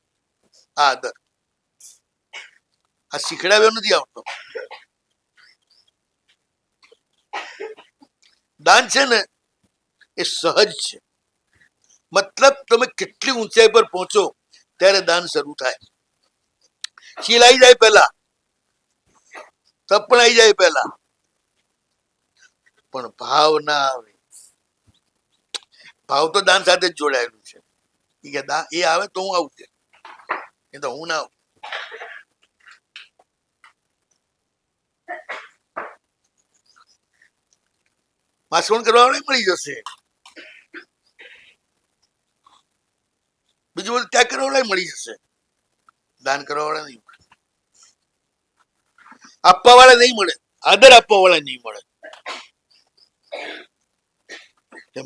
S1: આ આદર. આ શીખડાવ્યો નથી આવતો. દાન છે ને એ સહજ છે. મતલબ તમે કેટલી ઊંચાઈ પર પહોંચો ત્યારે દાન શરૂ થાય. શીલ આવી જાય પહેલા, તપણ આવી જાય પહેલા, પણ ભાવ ના આવે. ભાવ તો દાન સાથે જ જોડાયેલું છે. એ આવે તો હું આવું, એ તો હું ના આવું. માસવણ કરવા વાળા મળી જશે, બીજું બધું ત્યાગ કરવા વાળા મળી જશે, દાન કરવા વાળા નહીં મળે. આપવા વાળા નહીં મળે, આદર આપવા વાળા નહીં મળે.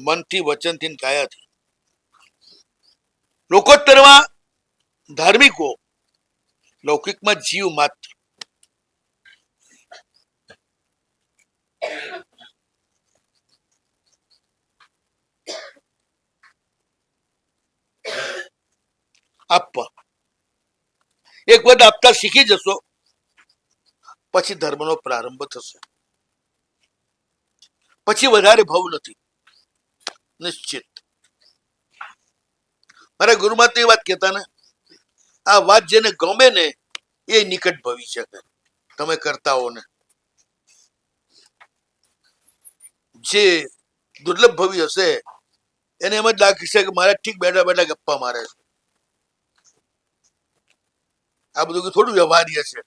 S1: મનથી, વચનથી, કાયાથી. લોકોત્તરમાં ધાર્મિકો, લૌકિકમાં જીવ માત્ર. આપવા એક વખત આપતા શીખી જશો પછી ધર્મનો પ્રારંભ થશે. પછી વધારે ભાવ નથી, નિશ્ચિત. મારા ગુરુમાં તો એ વાત કહેતા ને, આ વાત જેને ગમે ને એ નિકટ ભવિષ્ય છે. તમે કરતા હો ને, જે દુર્લભ ભવિ હશે એને એમ જ લાગશે કે મારા ઠીક બેઠા બેઠા ગપ્પા મારે છે. આ બધું થોડું વ્યવહાર્ય છે,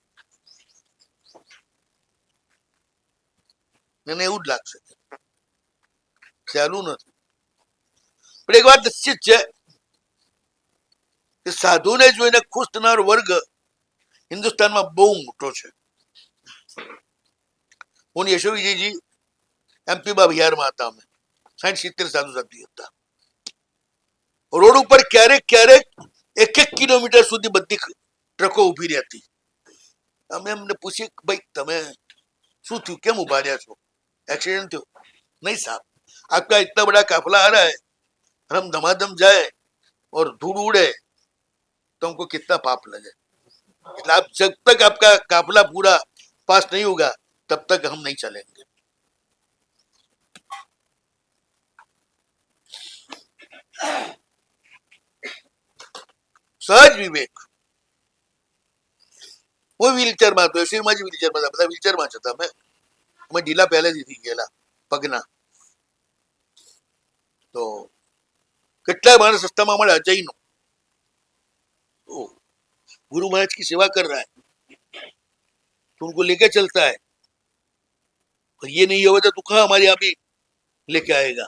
S1: એને એવું જ લાગશે. સહેલું નથી. પણ એક વાત નિશ્ચિત છે કે સાધુને જોઈને ખુશ થનાર વર્ગ હિન્દુસ્તાનમાં બહુ મોટો છે. હું યશો વિજયજી એમપીમાં બિહારમાં હતા. અમે 60-70 સાધુ સાધ્વી હતા. રોડ ઉપર ક્યારેક ક્યારેક 1 કિલોમીટર સુધી બધી ટ્રકો ઉભી રહેતી. અમે એમને પૂછીએ ભાઈ તમે શું થયું, કેમ ઉભા રહ્યા છો? एक्सीडेंट થયો? नहीं साहब, आपका इतना बड़ा काफिला आ रहा है, हम धमाधम जाए और धूल उड़े तो हमको कितना पाप लगे. એટલે आप जब तक आपका काफिला पूरा पास नहीं होगा तब तक हम नहीं चलेंगे. સહજ વિવેક. હું વ્હીલચેરમાં હતો, એસીમાં જ વ્હીલચેરમાં હતા, બધા વ્હીલચેરમાં જ હતા. અમે ઢીલા પહેલેથી થઈ ગયેલા પગના. તો કેટલા માણસ રસ્તામાં મળે અજયનો, गुरु महाराज की सेवा कर रहा है तो उनको लेके चलता है, और ये नहीं होगा तो कहाँ हमारे यहाँ भी लेके आएगा.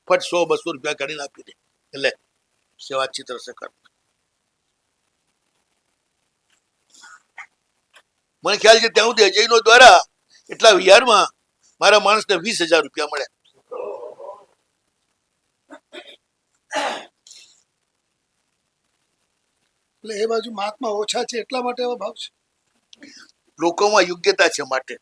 S1: फट 100-200 रुपया काढ़ीने આપી દે, એટલે સેવા अच्छी तरह से कर. મને ખ્યાલ છે ત્યાં સુધી અજયનો દ્વારા એટલા વિહારમાં મારા માણસને 20,000 રૂપિયા મળ્યા.
S2: એટલે એ બાજુ મહાત્મા ઓછા છે એટલા માટે એવા ભાવ છે.
S1: લોકોમાં યોગ્યતા છે માટે.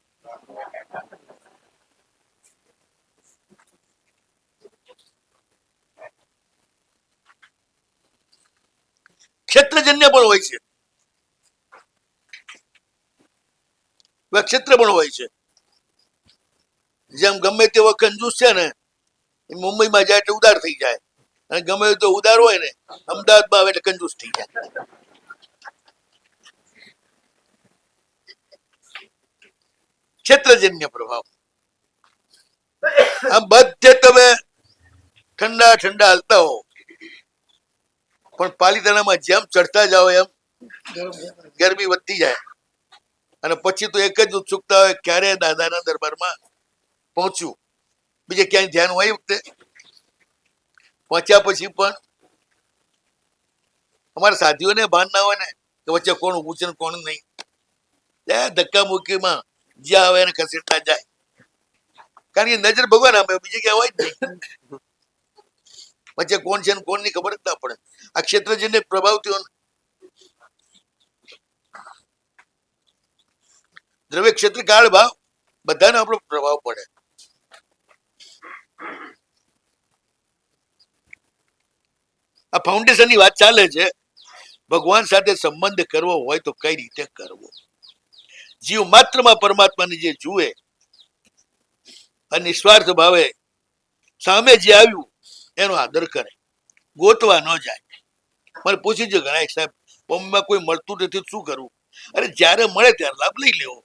S1: ક્ષેત્રજન્ય પણ હોય છે, ક્ષેત્ર પણ હોય છે. જેમ ગમે તેવો કંજૂસ છે ને એ મુંબઈમાં જાય એટલે ઉદાર થઈ જાય, અને ગમે તો ઉદાર હોય ને અમદાવાદમાં આવે એટલે કંજૂસ થઈ જાય. ક્ષેત્રજન્ય પ્રભાવ. આમ બધે તમે ઠંડા ઠંડા હાલતા હો, પણ પાલીતાણામાં જેમ ચડતા જાઓ એમ
S2: ગરમ
S1: ગરમી વધતી જાય. અને પછી તો એક જ ઉત્સુકતા હોય, ક્યારે દાદાના દરબારમાં પહોંચ્યું. બીજે ક્યાંય ધ્યાન હોય એ વખતે પહોંચ્યા પછી પણ અમારા સાથીઓને ભાન ના હોય ને કે વચ્ચે કોણ ઊભું છે ને કોણ નહીં. ધક્કા મુક્કીમાં જ્યાં આવે એને ખસેડતા જાય. કારણ કે નજર ભગવાન આપે, બીજે ક્યાં હોય જ નહીં. વચ્ચે કોણ છે ને કોણ ની ખબર જ ના પડે. આ ક્ષેત્ર જેને પ્રભાવ થયો ને, દ્રવ્ય ક્ષેત્ર કાળ ભાવ બધાને આપણો પ્રભાવ પડે. આ ફાઉન્ડેશન ની વાત ચાલે છે. ભગવાન સાથે સંબંધ કરવો હોય તો કઈ રીતે કરવો? જીવ માત્રમાં પરમાત્માને જે જુએ અને નિસ્વાર્થ ભાવે સામે જે આવ્યું એનો આદર કરે, ગોતવા ન જાય. મને પૂછી જો ઘણા સાહેબ, બોમ્બમાં કોઈ મળતું નથી શું કરવું? અરે જ્યારે મળે ત્યારે લાભ લઈ લેવો.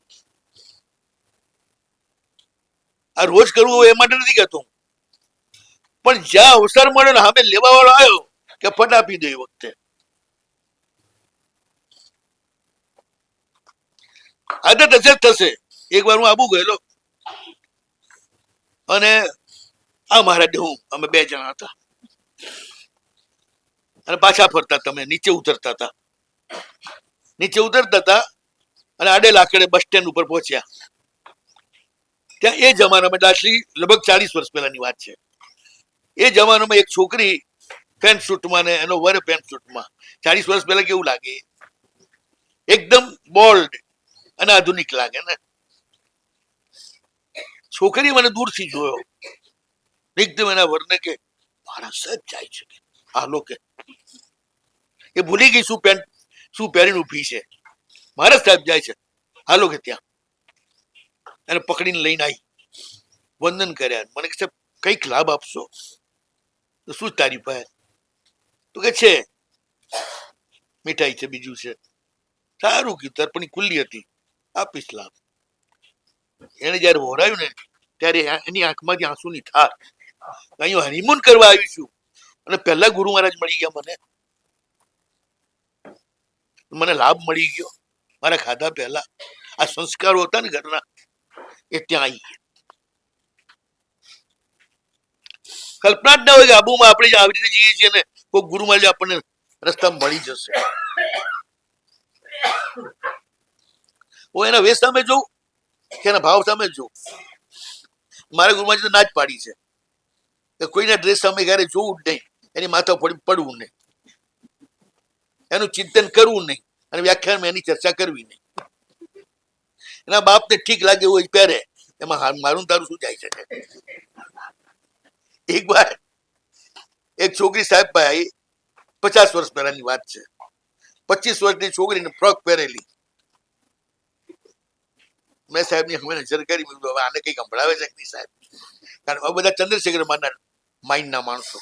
S1: આ રોજ કરવું એ માટે નથી કહેતો, પણ જ્યાં અવસર મળે ને સામે લેવા વાળો આવ્યો કે ફટ આપી દે. એ વખતે આદત હશે થશે. એક વાર હું આબુ ગયેલો અને આ મહારાજ હું અમે 2 જણા હતા અને પાછા ફરતા તમે નીચે ઉતરતા હતા. અને આડે લાકડે બસ સ્ટેન્ડ ઉપર પહોંચ્યા. ત્યાં એ જમાનામાં દાસરી લગભગ 40 વર્ષ પહેલાની વાત છે. એ જમાનામાં એક છોકરી પેન્ટ શૂટમાં ને એનો વર પેન્ટ શૂટમાં. 40 વર્ષ પહેલા કેવું લાગે? એકદમ બોલ્ડ અને આધુનિક લાગે ને. છોકરી મને દૂરથી જોયો, એકદમ એના વરને કે મારા સાહેબ જાય છે, હાલો કે. એ ભૂલી ગઈ શું પહેરીને ઊભી છે. મારા સાહેબ જાય છે, હાલો કે. ત્યાં એને પકડીને લઈને આવી, વંદન કર્યા. મને કે સાહેબ કઈક લાભ આપશો? તો શું તારી પાસે? તો કે છે મીઠાઈ છે, બીજું છે. સારું કીધું. તર્પણી ખુલ્લી હતી, આપીશ લાભ. એને જયારે વહોરાયું ને ત્યારે એની આંખમાંથી આંસુની ધાર. અહીં હનીમૂન કરવા આવીશું અને પહેલા ગુરુ મહારાજ મળી ગયા. મને લાભ મળી ગયો મારા ખાધા પહેલા. આ સંસ્કારો હતા ને ઘરના, એ ત્યાં આવી ગયા. કલ્પના જ ના હોય કે આબુમાં આપણે આવી રીતે જઈએ છીએ ને કોઈ ગુરુ મહારાજ આપણને રસ્તા મળી જશે. હું એના વેશ સામે જોઉં કે એના ભાવ સામે જોઉં? મારા ગુરુ મહારાજ ના જ પાડી છે કે કોઈના ડ્રેસ સામે ક્યારે જોવું જ નહીં, એની માથા પડવું નહીં, એનું ચિંતન કરવું નહીં અને વ્યાખ્યાનમાં એની ચર્ચા કરવી નહીં. એના બાપને ઠીક લાગે એવું પહેરે, એમાં મારું તારું શું જાય છે? એક વાર એક છોકરી સાહેબ ભાઈ 50 વર્ષ પહેલાની વાત છે. 25 વર્ષની છોકરીને ફ્રોક પહેરેલી. મેં સાહેબની હવે નજર કરી, આને કઈક સંભળાવે છે નહીં સાહેબ? કારણ કે બધા ચંદ્રશેખર માઇન્ડના માણસો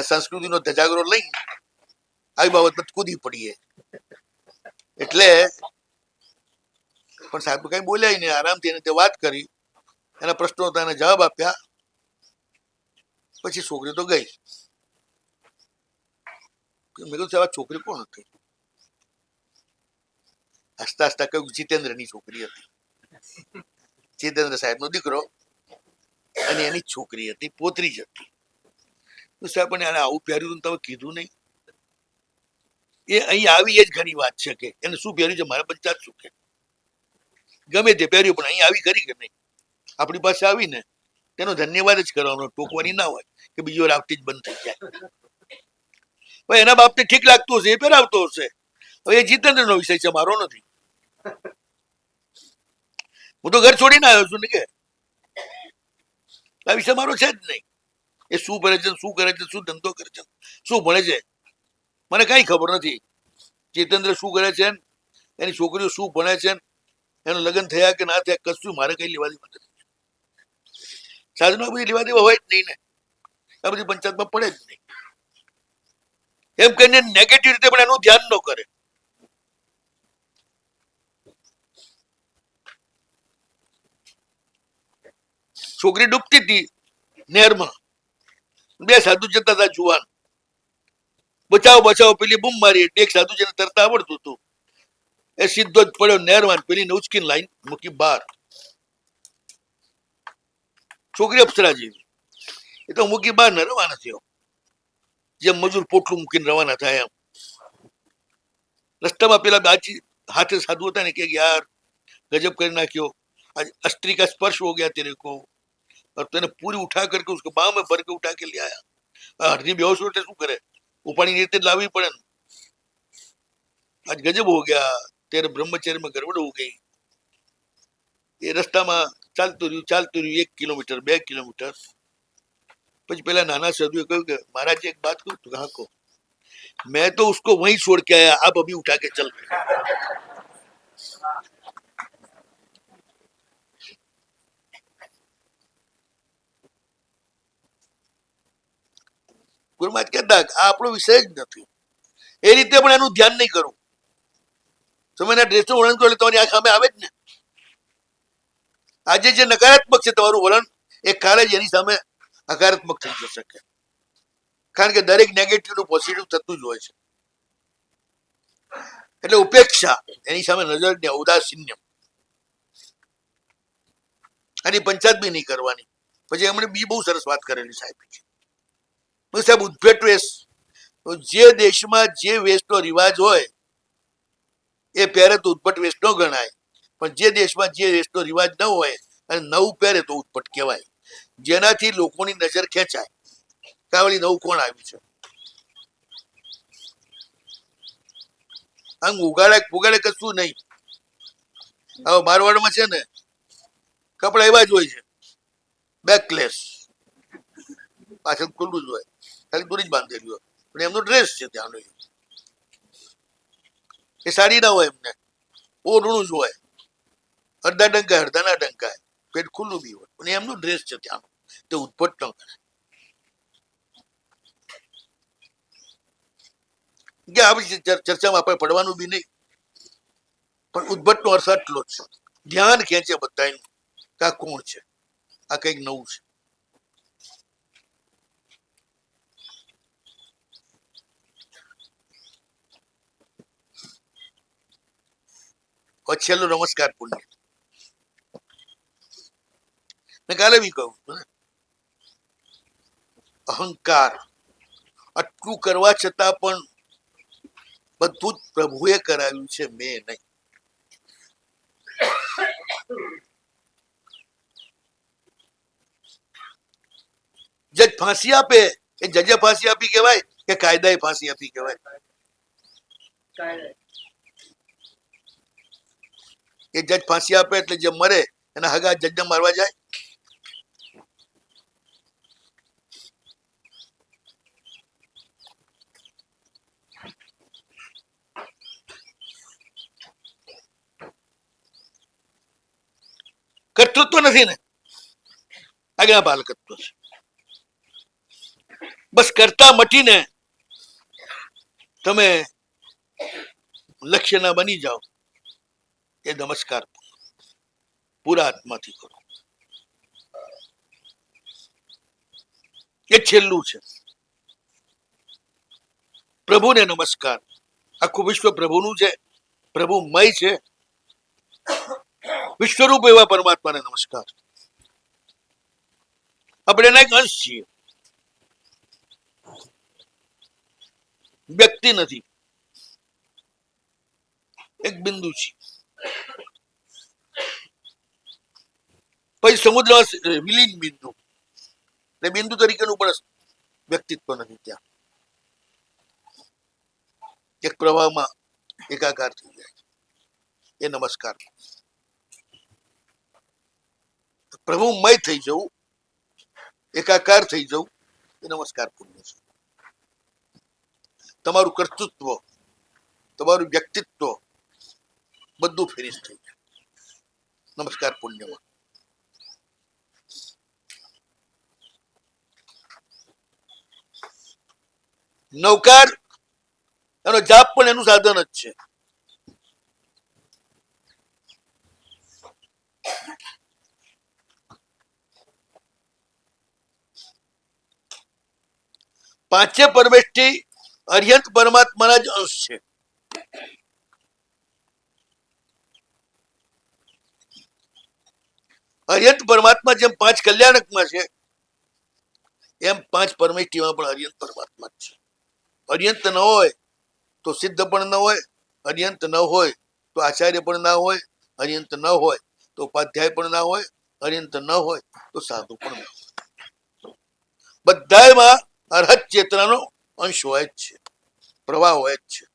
S1: સંસ્કૃતિનો ધજાગરો લઈ આવી બાબત કૂદી પડીએ. એટલે પણ સાહેબ કઈ બોલ્યા નહીં, આરામથી એને તે વાત કરી, એના પ્રશ્નો હતા એને જવાબ આપ્યા. પછી છોકરી તો ગઈ. મેં કીધું સાહેબ છોકરી કોણ હતી? હસતા હસતા કહ્યું જીતેન્દ્રની છોકરી હતી. જીતેન્દ્ર સાહેબ નો દીકરો અને એની છોકરી હતી, પોતરી જ હતી. સાહેબ પણ એને આવું પહેર્યું તમે કીધું નહીં. એ અહીં આવી એ જ ઘણી વાત છે કે એને શું પહેર્યું છે મારા પંચાયત શું કે ગમે તે પહેર્યું, પણ અહીં આવી કરી કે નહીં? આપણી પાસે આવીને તેનો ધન્યવાદ જ કરવાનો, ટોકવાની ના હોય કે બીજી વાર આવતી જ બંધ થઈ જાય. ભાઈ એના બાપને ઠીક લાગતું હશે, એ પહેરાવતો હશે. હવે એ જીતેન્દ્રનો વિષય છે, મારો નથી. હું તો ઘર છોડીને આવ્યો છું ને કે આ વિષય મારો છે જ નહીં. એ શું કરે છે, શું કરે છે, શું ધંધો કરે છે, શું ભણે છે, મને કઈ ખબર નથી. જીતેન્દ્ર શું કરે છે, એની છોકરીઓ શું ભણે છે, એનું લગ્ન થયા કે ના થયા, કશું મારે કઈ લેવા દેવા નથી. સાધનો બધી લેવા દેવા હોય જ નહીં ને, આ બધી પંચાયતમાં પડે જ નહીં. એમ કહીને નેગેટિવ રીતે પણ એનું ધ્યાન ન કરે. છોકરી ડૂબતી હતી નહેરમાં, બે સાધુ જતા હતા જુવાન, બચાવો બચાવો પેલી બૂમ મારી એટલે એક સાધુ જેને તરતા આવડતું હતું એ સીધો જ પડ્યો નહેરમાં, પેલી ઉચકીને લાઈન મૂકી બહાર. છોકરી અપ્સરા જેવી, એ તો મૂકી બહાર ને રવાના થયો, જેમ મજૂર પોટલું મૂકીને રવાના થાય એમ. રસ્તામાં પેલા બાજી હાથે સાધુ હતા ને કે યાર गजब कर नाख्यो, आज अस्त्री का स्पर्श हो गया तेरे को और तूने पूरी उठा करके उसको बाह में भर के उठा के ले आया. हरनी बेहोश हो શું કરે, ઉપાડી રીતે લાવવી પડે ને. આજ ગજબ હો ગયા, તેરે બ્રહ્મચર્ય में गड़बड़ हो गई. એ રસ્તામાં ચાલતું રહ્યું 1 કિલોમીટર 2 કિલોમીટર પછી પેલા નાના સાધુએ કહ્યું કે महाराज एक बात कहूं तो कहा को, मैं तो उसको वहीं छोड़ के आया, अब अभी उठा के चल. ગુરુમહારાજ કહેતા આ આપણો વિષય જ નથી, એ રીતે પણ એનું ધ્યાન નહીં કરું. સમયના ડ્રેસનું વલણ તો તમારી આ સામે આવે જ ને. આજે જે નકારાત્મક છે તમારું વલણ, એ કાલે જ એની સામે હકારાત્મક થઈ શકે, કારણ કે દરેક નેગેટિવ નું પોઝિટિવ થતું જ હોય છે. એટલે ઉપેક્ષા, એની સામે નજર ને ઔદાસીન્ય, આની પંચાયત બી નહીં કરવાની. પછી એમણે બી બહુ સરસ વાત કરેલી સાહેબ, સાહેબ ઉદ્ભટ વેશ, જે દેશમાં જે વેશનો રિવાજ હોય એ પહેરે તો ઉદ્ભટ વેશ ન ગણાય, પણ જે દેશમાં જે વેશનો રિવાજ ન હોય અને નવું પહેરે તો ઉદ્ભટ કહેવાય, જેનાથી લોકોની નજર ખેંચાય કાવલી નવું કોણ આવ્યું છે. આમ ઉગાડે પુગાડે કશું નહીં. હવે મારવાડમાં છે ને કપડા એવા જ હોય છે, બેકલેસ, પાછળ ખુલ્લું જ હોય, ખાલી દૂરી જ બાંધેલી હોય, પણ એમનો ડ્રેસ છે ત્યાંનો, એ સાડી ના હોય, એમને ઓઢણું જ હોય, અડધા ડંકા અડધાના ડંકા, પેટ ખુલ્લું બી હોય, પણ એમનો ડ્રેસ છે ત્યાંનો, તે ઉદ્ભટ ન કરે. કે આવી ચર્ચામાં આપણે પડવાનું બી નહીં, પણ ઉદ્ભટ નો અર્થ આટલો જ છે, ધ્યાન ખેંચે બધાનું કે આ કોણ છે, આ કંઈક નવું છે. છેલ્લો નમસ્કાર પુણ્ય. મેં કાલે બી કહું, અહંકાર આટલું કરવા છતાં પણ બધું જ પ્રભુએ કરાવ્યું છે, મેં નહીં. જજ ફાંસી આપે એ જજે ફાંસી આપી કહેવાય કે કાયદાએ ફાંસી આપી કહેવાય? એ જજ ફાંસી આપે એટલે જે મરે એના હગા જજને મારવા જાય? કર્તૃત્વ નથી ને, આજ્ઞા પાલકત્વ છે. બસ કરતા મટીને તમે લક્ષ્ય ના બની જાઓ, એ નમસ્કાર પૂરા આત્માથી કરો, એ છેલ્લું છે. પ્રભુને નમસ્કાર. આખું વિશ્વ પ્રભુનું છે, પ્રભુમય છે, વિશ્વરૂપ એવા પરમાત્માને નમસ્કાર. આપણે એના એક અંશ છીએ, વ્યક્તિ નથી, એક બિંદુ છે. પછી સમુદ્ર વિલીન બિંદુ, એટલે બિંદુ તરીકેનું પણ વ્યક્તિત્વ નથી ત્યાં, એક પ્રવાહમાં એકાકાર થઈ જાય, એ નમસ્કાર. પ્રભુમય થઈ જવું, એકાકાર થઈ જવું, એ નમસ્કાર પુણ્ય છે. તમારું કર્તૃત્વ, તમારું વ્યક્તિત્વ બધું ફિનિશ થઈ જાય નમસ્કાર પુણ્યમાં. નૌકાર એનો જાપ પણ એનું સાધન જ છે. પાંચે પરમેષ્ઠી અર્યંત પરમાત્માના જ અંશ છે. અર્યંત પરમાત્મા જેમ પાંચ કલ્યાણકમાં છે એમ પાંચ પરમેષ્ઠીમાં પણ અર્યંત પરમાત્મા જ છે. અર્યંત ન હોય તો સિદ્ધ પણ ન હોય, અર્યંત ન હોય તો આચાર્ય પણ ના હોય, અર્યંત ન હોય તો ઉપાધ્યાય પણ ના હોય, અર્યંત ન હોય તો સાધુ પણ ના હોય. બધામાં અર્હત ચેતનાનો અંશ હોય જ છે, પ્રવાહ હોય જ છે.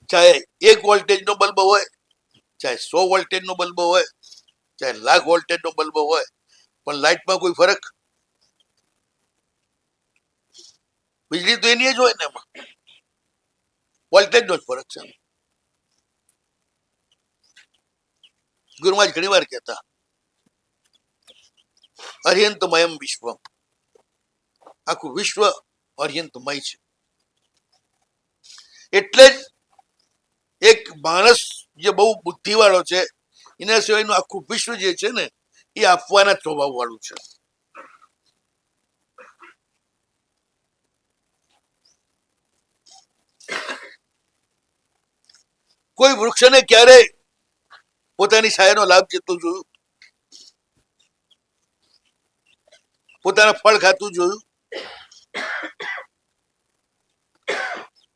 S1: ચાહે 1 વોલ્ટેજનો બલ્બ હોય, ચાહે 100 વોલ્ટેજનો બલ્બ હોય, ચાહે 1,00,000 વોલ્ટેજનો બલ્બ હોય, પણ લાઇટમાં કોઈ ફરક? વીજળી તો એની જ હોય ને, એમાં વોલ્ટેજનો જ ફરક છે. ગુરુમાં ઘણી વાર કહેતા અર્યંતમયમ વિશ્વમ, આખું વિશ્વ અર્યંતમય છે. એટલે જ એક માણસ જે બહુ બુદ્ધિવાળો છે એના સિવાયનું આખું વિશ્વ જે છે ને એ આપવાના સ્વભાવ વાળું છે. કોઈ વૃક્ષને ક્યારે પોતાની છાયાનો લાભ જતું જોયું? પોતાના ફળ ખાતું જોયું?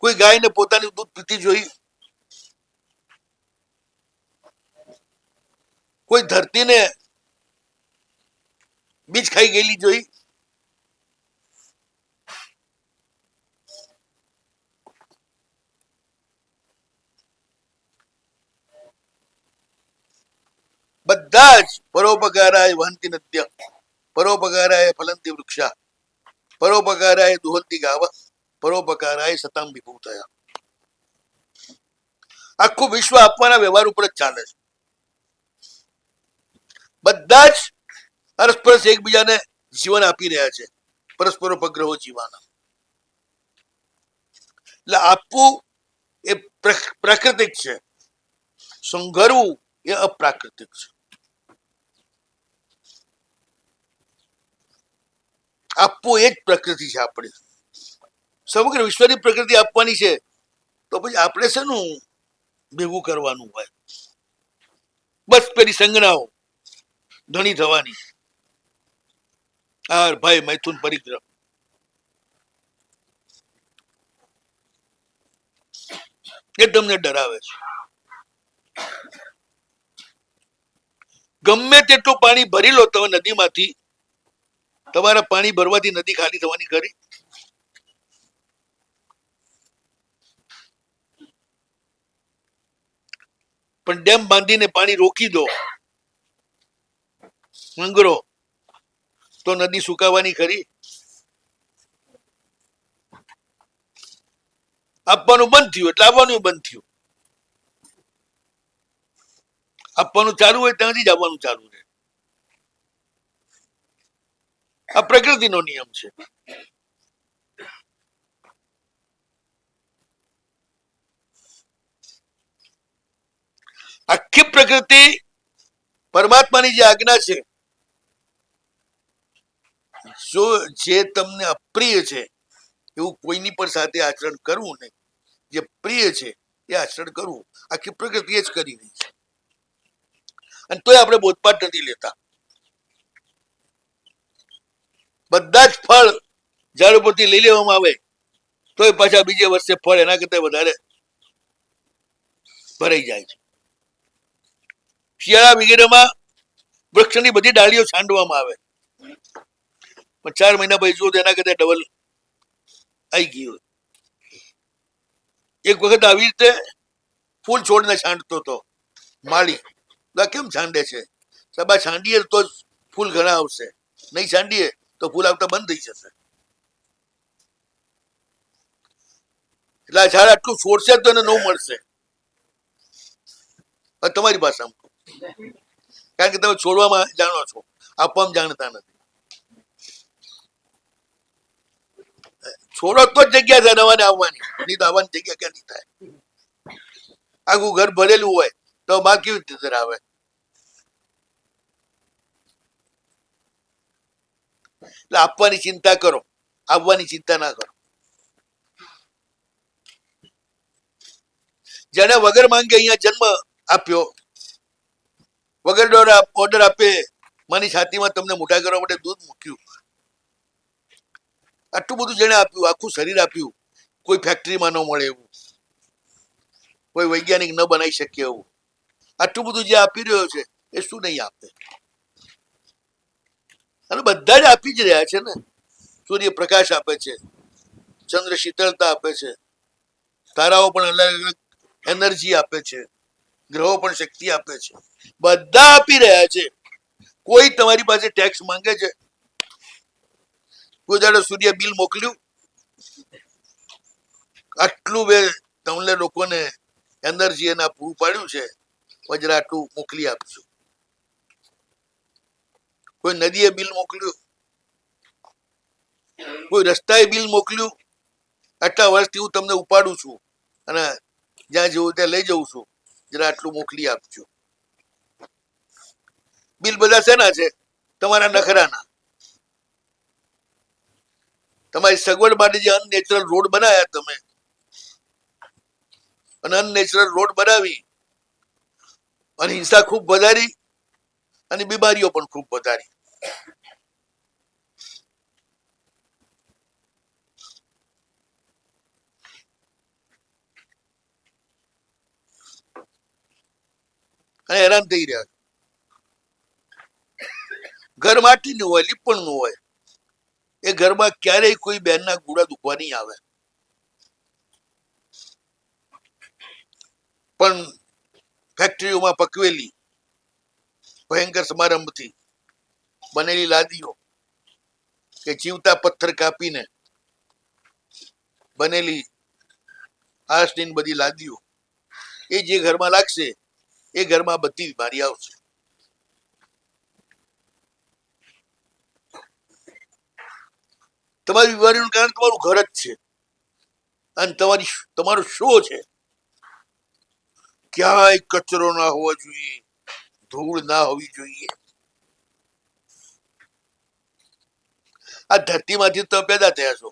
S1: કોઈ ગાયને પોતાની દૂધ પીતી જોઈ? કોઈ ધરતીને બીજ ખાઈ ગયેલી જોઈ? બધા જ પરોપકારાય વહંતી નદ્ય, પરોપકારાય ફલંતી વૃક્ષા, પરોપકારાય દુહંતી ગાવ, પરોપકારાય સતામ વિભૂતયા. આખું વિશ્વ આપવાના વ્યવહાર ઉપર જ ચાલે છે. બધા જ પરસ્પર એકબીજાને જીવન આપી રહ્યા છે, પરસ્પર ઉપગ્રહો જીવાના. એટલે આપવું એ પ્રાકૃતિક છે, સંઘરવું એ અપ્રાકૃતિક છે. આપવું એ જ પ્રકૃતિ છે આપણી. સમગ્ર વિશ્વની પ્રકૃતિ આપવાની છે તો પછી આપણે શેનું ભેગું કરવાનું હોય? બસ પેલી સંજ્ઞાઓ ધણી થવાની, હાર ભાઈ મૈથુન પરિગ્રહ, એ તમને ડરાવે છે. ગમે તેટલું પાણી ભરી લો તમે નદીમાંથી, તમારા પાણી ભરવાથી નદી ખાલી થવાની ખરી? પણ ડેમ બાંધીને પાણી રોકી દો, મંગરો, તો નદી સુકાવાની ખરી? આપવાનું બંધ થયું એટલે આવવાનું બંધ થયું. આપવાનું ચાલુ હોય ત્યાંથી જ આવવાનું ચાલુ છે. આ પ્રકૃતિનો નિયમ છે. આખી પ્રકૃતિ પરમાત્માની જે આજ્ઞા છે, જો જે તમને અપ્રિય છે એવું કોઈની પણ સાથે આચરણ કરવું નહીં, જે પ્રિય છે એ આચરણ કરવું, આખી પ્રકૃતિ જ કરી રહી છે. અને તોય આપણે બોધપાઠ નથી લેતા. બધા જ ફળ ઝાડ ઉપરથી લઈ લેવામાં આવે તોય પાછા બીજે વર્ષે ફળ એના કરતા વધારે ભરાઈ જાય છે. શિયાળા વગેરેમાં વૃક્ષની બધી ડાળીઓ છાંડવામાં આવે, પણ 4 મહિના પછી જુઓ તો એના કરતા ડબલ આવી ગયું. એક વખત આવી રીતે ફૂલ છોડને છાંટતો હતો માળી. કેમ છાંડે છે? સબા છાંડીએ તો જ ફૂલ ઘણા આવશે, નહીં છાંડીએ તો ફૂલ આવતા બંધ થઈ જશે. એટલે આ ઝાડ આટલું છોડશે તો એને નવું મળશે. તમારી ભાષામાં, કારણ કે તમે છોડવામાં જાણો છો, આપવામાં જાણતા નથી. છોડો તો જ જગ્યા થાય નવાને આવવાની, નહીં તો આવવાની જગ્યા ક્યાંથી થાય? આખું ઘર ભરેલું હોય તો બહાર કેવી રીતે આવે? એટલે આપવાની ચિંતા કરો, આવવાની ચિંતા ના કરો. જેને વગર માંગે અહીંયા જન્મ આપ્યો, વગર ઓર્ડર આપે, મારી છાતીમાં તમને મોટા કરવા માટે દૂધ મૂક્યું, આટલું બધું જેને આપ્યું, આખું શરીર આપ્યું, કોઈ ફેક્ટરીમાં ન મળે એવું, કોઈ વૈજ્ઞાનિક ન બનાવી શકે એવું, આટલું બધું જે આપી રહ્યો છે એ શું નહીં આપે? અને બધા જ આપી જ રહ્યા છે ને. સૂર્ય પ્રકાશ આપે છે, ચંદ્ર શીતળતા આપે છે, તારાઓ પણ અલગ અલગ એનર્જી આપે છે, ગ્રહો પણ શક્તિ આપે છે, બધા આપી રહ્યા છે. કોઈ તમારી પાસે ટેક્સ માંગે છે? કોઈ દાડો સૂર્ય બિલ મોકલ્યું? આટલું બે તમને લોકોને એનર્જી એના પૂરું પાડ્યું છે, વજરા આટલું મોકલી આપશું. કોઈ નદીએ બિલ મોકલ્યું? કોઈ રસ્તાએ બિલ મોકલ્યું? આટલા વર્ષથી હું તમને ઉપાડું છું અને જ્યાં જવું ત્યાં લઈ જઉં છું, જરા આટલું મોકલી આપજો. બિલ બધા શેના છે? તમારા નખરાના. તમારી સગવડ માટે જે અનનેચરલ રોડ બનાવ્યા તમે, અને અનનેચરલ રોડ બનાવી અને હિંસા ખૂબ વધારી અને બીમારીઓ પણ ખૂબ વધારી. અને હેરાન થઈ રહ્યા. ઘર માટીનું હોય, લીપણનું હોય, એ ઘરમાં ક્યારેય કોઈ બહેનના ગુડા દુખવા નહીં આવે. પણ ફેક્ટરીઓમાં પકવેલી ભયંકર સમારંભથી બનેલી લાદીઓ, કે જીવતા પથ્થર કાપીને બનેલી આર્સની બધી લાદીઓ, એ જે ઘરમાં લાગશે એ ઘરમાં બધી બીમારી આવશે. તમારી બીમારીનું કારણ તમારું ઘર જ છે, અને તમારો શો છે. ક્યાંય કચરો ના હોવો જોઈએ, ધૂળ ના હોવી જોઈએ. આ ધરતીમાંથી તો પેદા થયા છો,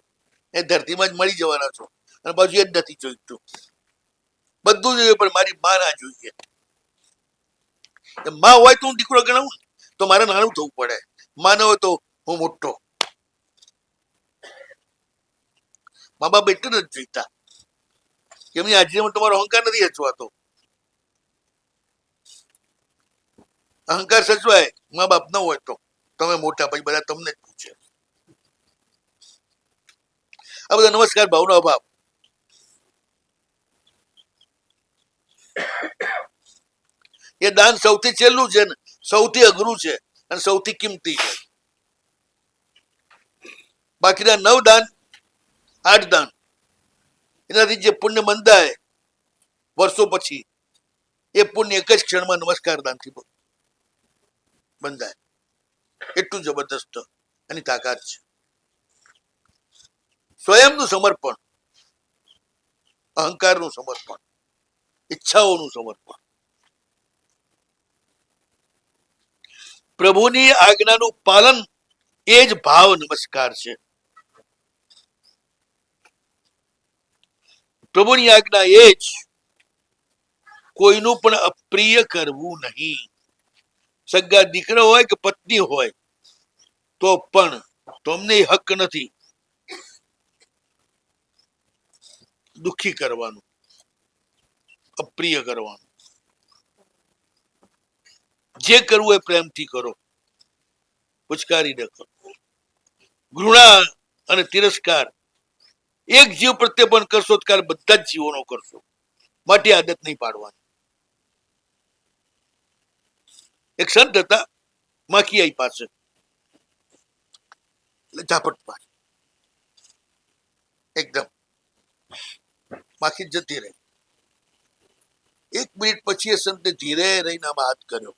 S1: એ ધરતીમાં જ મળી જવાના છો, અને પાછું એ જ નથી જોઈતું. બધું જોઈએ પણ મારી માં ના જોઈએ. માં હોય તો હું દીકરો ગણાવું, તો મારે નાનું થવું પડે. માં ન હોય તો હું મોટો. મા બાપ એટલે નથી જોઈતા કે એમની હાજરીમાં તમારો અહંકાર નથી હચવાતો. અહંકાર સચવાય મા બાપ ન હોય તો તમે મોટા, પછી બધા તમને જ પૂછે. આ બધા નમસ્કાર ભાવનો અભાવ. એ દાન સૌથી છેલ્લું છે ને સૌથી અઘરું છે અને સૌથી કિંમતી છે. બાકીના 9 દાન, 8 દાન, એનાથી જે પુણ્ય બંધાય વર્ષો પછી, એ પુણ્ય એક જ ક્ષણમાં નમસ્કાર દાનથી બંધાય. એટલું જબરદસ્ત એની તાકાત છે. સ્વયંનું સમર્પણ, અહંકારનું સમર્પણ, ઈચ્છાઓનું સમર્પણ, પ્રભુની આજ્ઞાનું પાલન, એ જ ભાવ નમસ્કાર છે. પ્રભુની આજ્ઞા એ જ કોઈનું પણ અપ્રિય કરવું નહીં. સગા દીકરો હોય કે પત્ની હોય તો પણ તમને હક નથી દુઃખી કરવાનું, અપ્રિય કરવાનું. જે કરવું એ પ્રેમથી કરો, પુચકારીને કરો. ઘૃણા અને તિરસ્કાર એક જીવ પ્રત્યે પણ કરશો તો કાલે બધા જ જીવોનો કરશો. માટે આદત નહીં પાડવાની. એક સંત હતા, માખી આઈ પાસે, એટલે ઝાપટ મારી, એકદમ માખી જતી રહી. 1 મિનિટ પછી એ સંતે ધીરે રહીને આમાં હાથ કર્યો.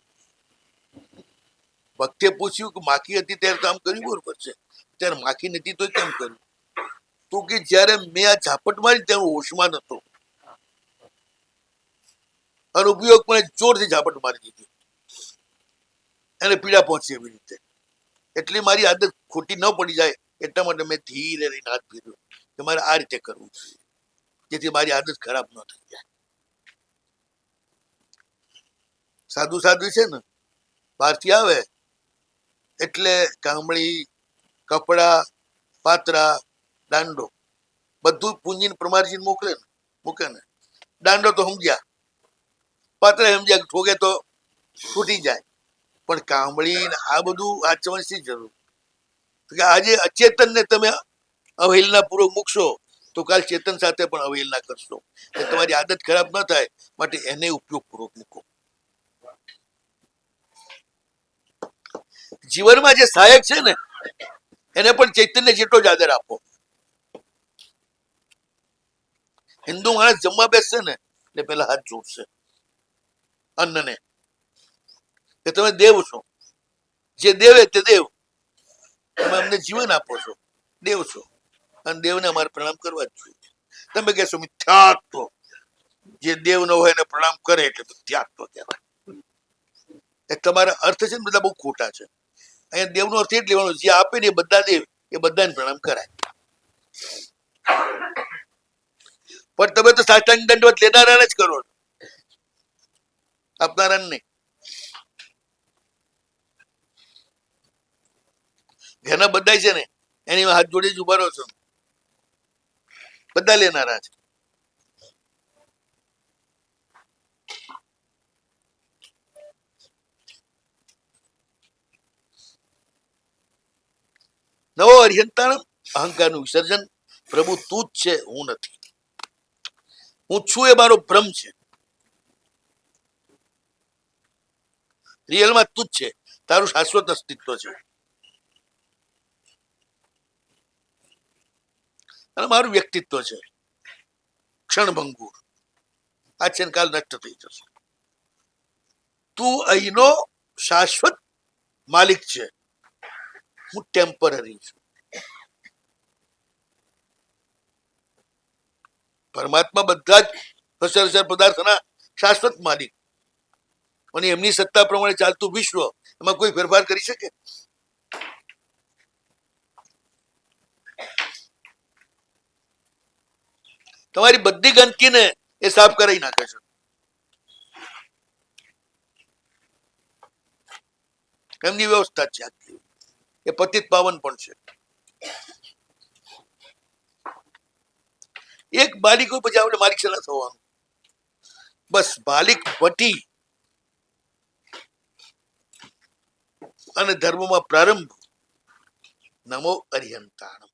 S1: ભક્તે પૂછ્યું કે માખી હતી ત્યારે કામ કર્યું બરોબર છે, ત્યારે માખી નથી તો કેમ કર્યું? તો કે જયારે મેં આ ઝાપટ મારી ત્યારે હોશમાં નતો, અને ઉપયોગ પણ જોરથી ઝાપટ મારી દીધી, એને પીડા પહોંચી એવી રીતે. એટલી મારી આદત ખોટી ન પડી જાય એટલા માટે મેં ધીરે રહીને હાથ ફેર્યો કે મારે આ રીતે કરવું જોઈએ જેથી મારી આદત ખરાબ ન થઈ જાય. સાધુ સાધુ છે ને બહારથી આવે એટલે કામળી, કપડા, પાત્રા, દાંડો બધું પૂંજીને પ્રમાણજીને મૂકે ને. દાંડો તો સમજ્યા, પાત્રા સમજ્યા, ઠોકે તો તૂટી જાય, પણ કામળી ને આ બધું વાંચવાની શી જરૂર? કે આજે અચેતન ને તમે અવહેલના પૂર્વક મૂકશો તો કાલ ચેતન સાથે પણ અવહેલના કરશો. એટલે તમારી આદત ખરાબ ન થાય માટે એને ઉપયોગ પૂર્વક મૂકો. જીવનમાં જે સહાયક છે ને એને પણ ચૈતન્ય જેટલો જ આદર આપો. હિન્દુ માણસ જમવા બેસશે ને એટલે પેલા હાથ જોડશે અન્નને કે તમે દેવ છો, જે દેવે તે દેવ, તમે અમને જીવન આપો છો, દેવ છો, અને દેવને અમારે પ્રણામ કરવા જ જોઈએ. તમે કહેશો મિથ્યાત્વ, જે દેવ ન હોય એને પ્રણામ કરે એટલે મિથ્યાત્વ કહેવાય. એ તમારા અર્થ છે ને બધા બહુ ખોટા છે. અહીંયા દેવનો અર્થ એ જ લેવાનો જે આપે ને એ બધા દેવ, એ બધાને પ્રણામ કરાય. પણ તમે તો સાષ્ટાંગ દંડવત લેનારાને જ કરો, આપનારા નહીં. ઘરના બધા છે ને એની હાથ જોડી જ ઉભા રહો છો, બધા લેનારા છે. નવો અરિહંતાણ અહંકારનું વિસર્જન. પ્રભુ તું જ છે, હું નથી. હું છું એ મારો ભ્રમ છે, રિયલમાં તું જ છે, તારું શાશ્વત અસ્તિત્વ છે. અને મારું વ્યક્તિત્વ છે ક્ષણભંગુર, આ છે કાલ નષ્ટ થઈ જશે. તું અહીંનો શાશ્વત માલિક છે, હું ટેમ્પરરી છું. પરમાત્મા બધા જ સચરાચર પદાર્થના શાશ્વત માલિક, અને એમની સત્તા પ્રમાણે ચાલતું વિશ્વ, એમાં કોઈ ફેરફાર કરી શકે? તમારી બધી ગંદકીને એ સાફ કરાવી નાખે છે. એમની વ્યવસ્થા છે આટલી. એ પતિત પાવન પણ છે. એક માલિક હોય પછી આપણે માલિક શેના થવાનું? બસ માલિક વટી અને ધર્મમાં પ્રારંભ. નમો અરિહંતાણમ.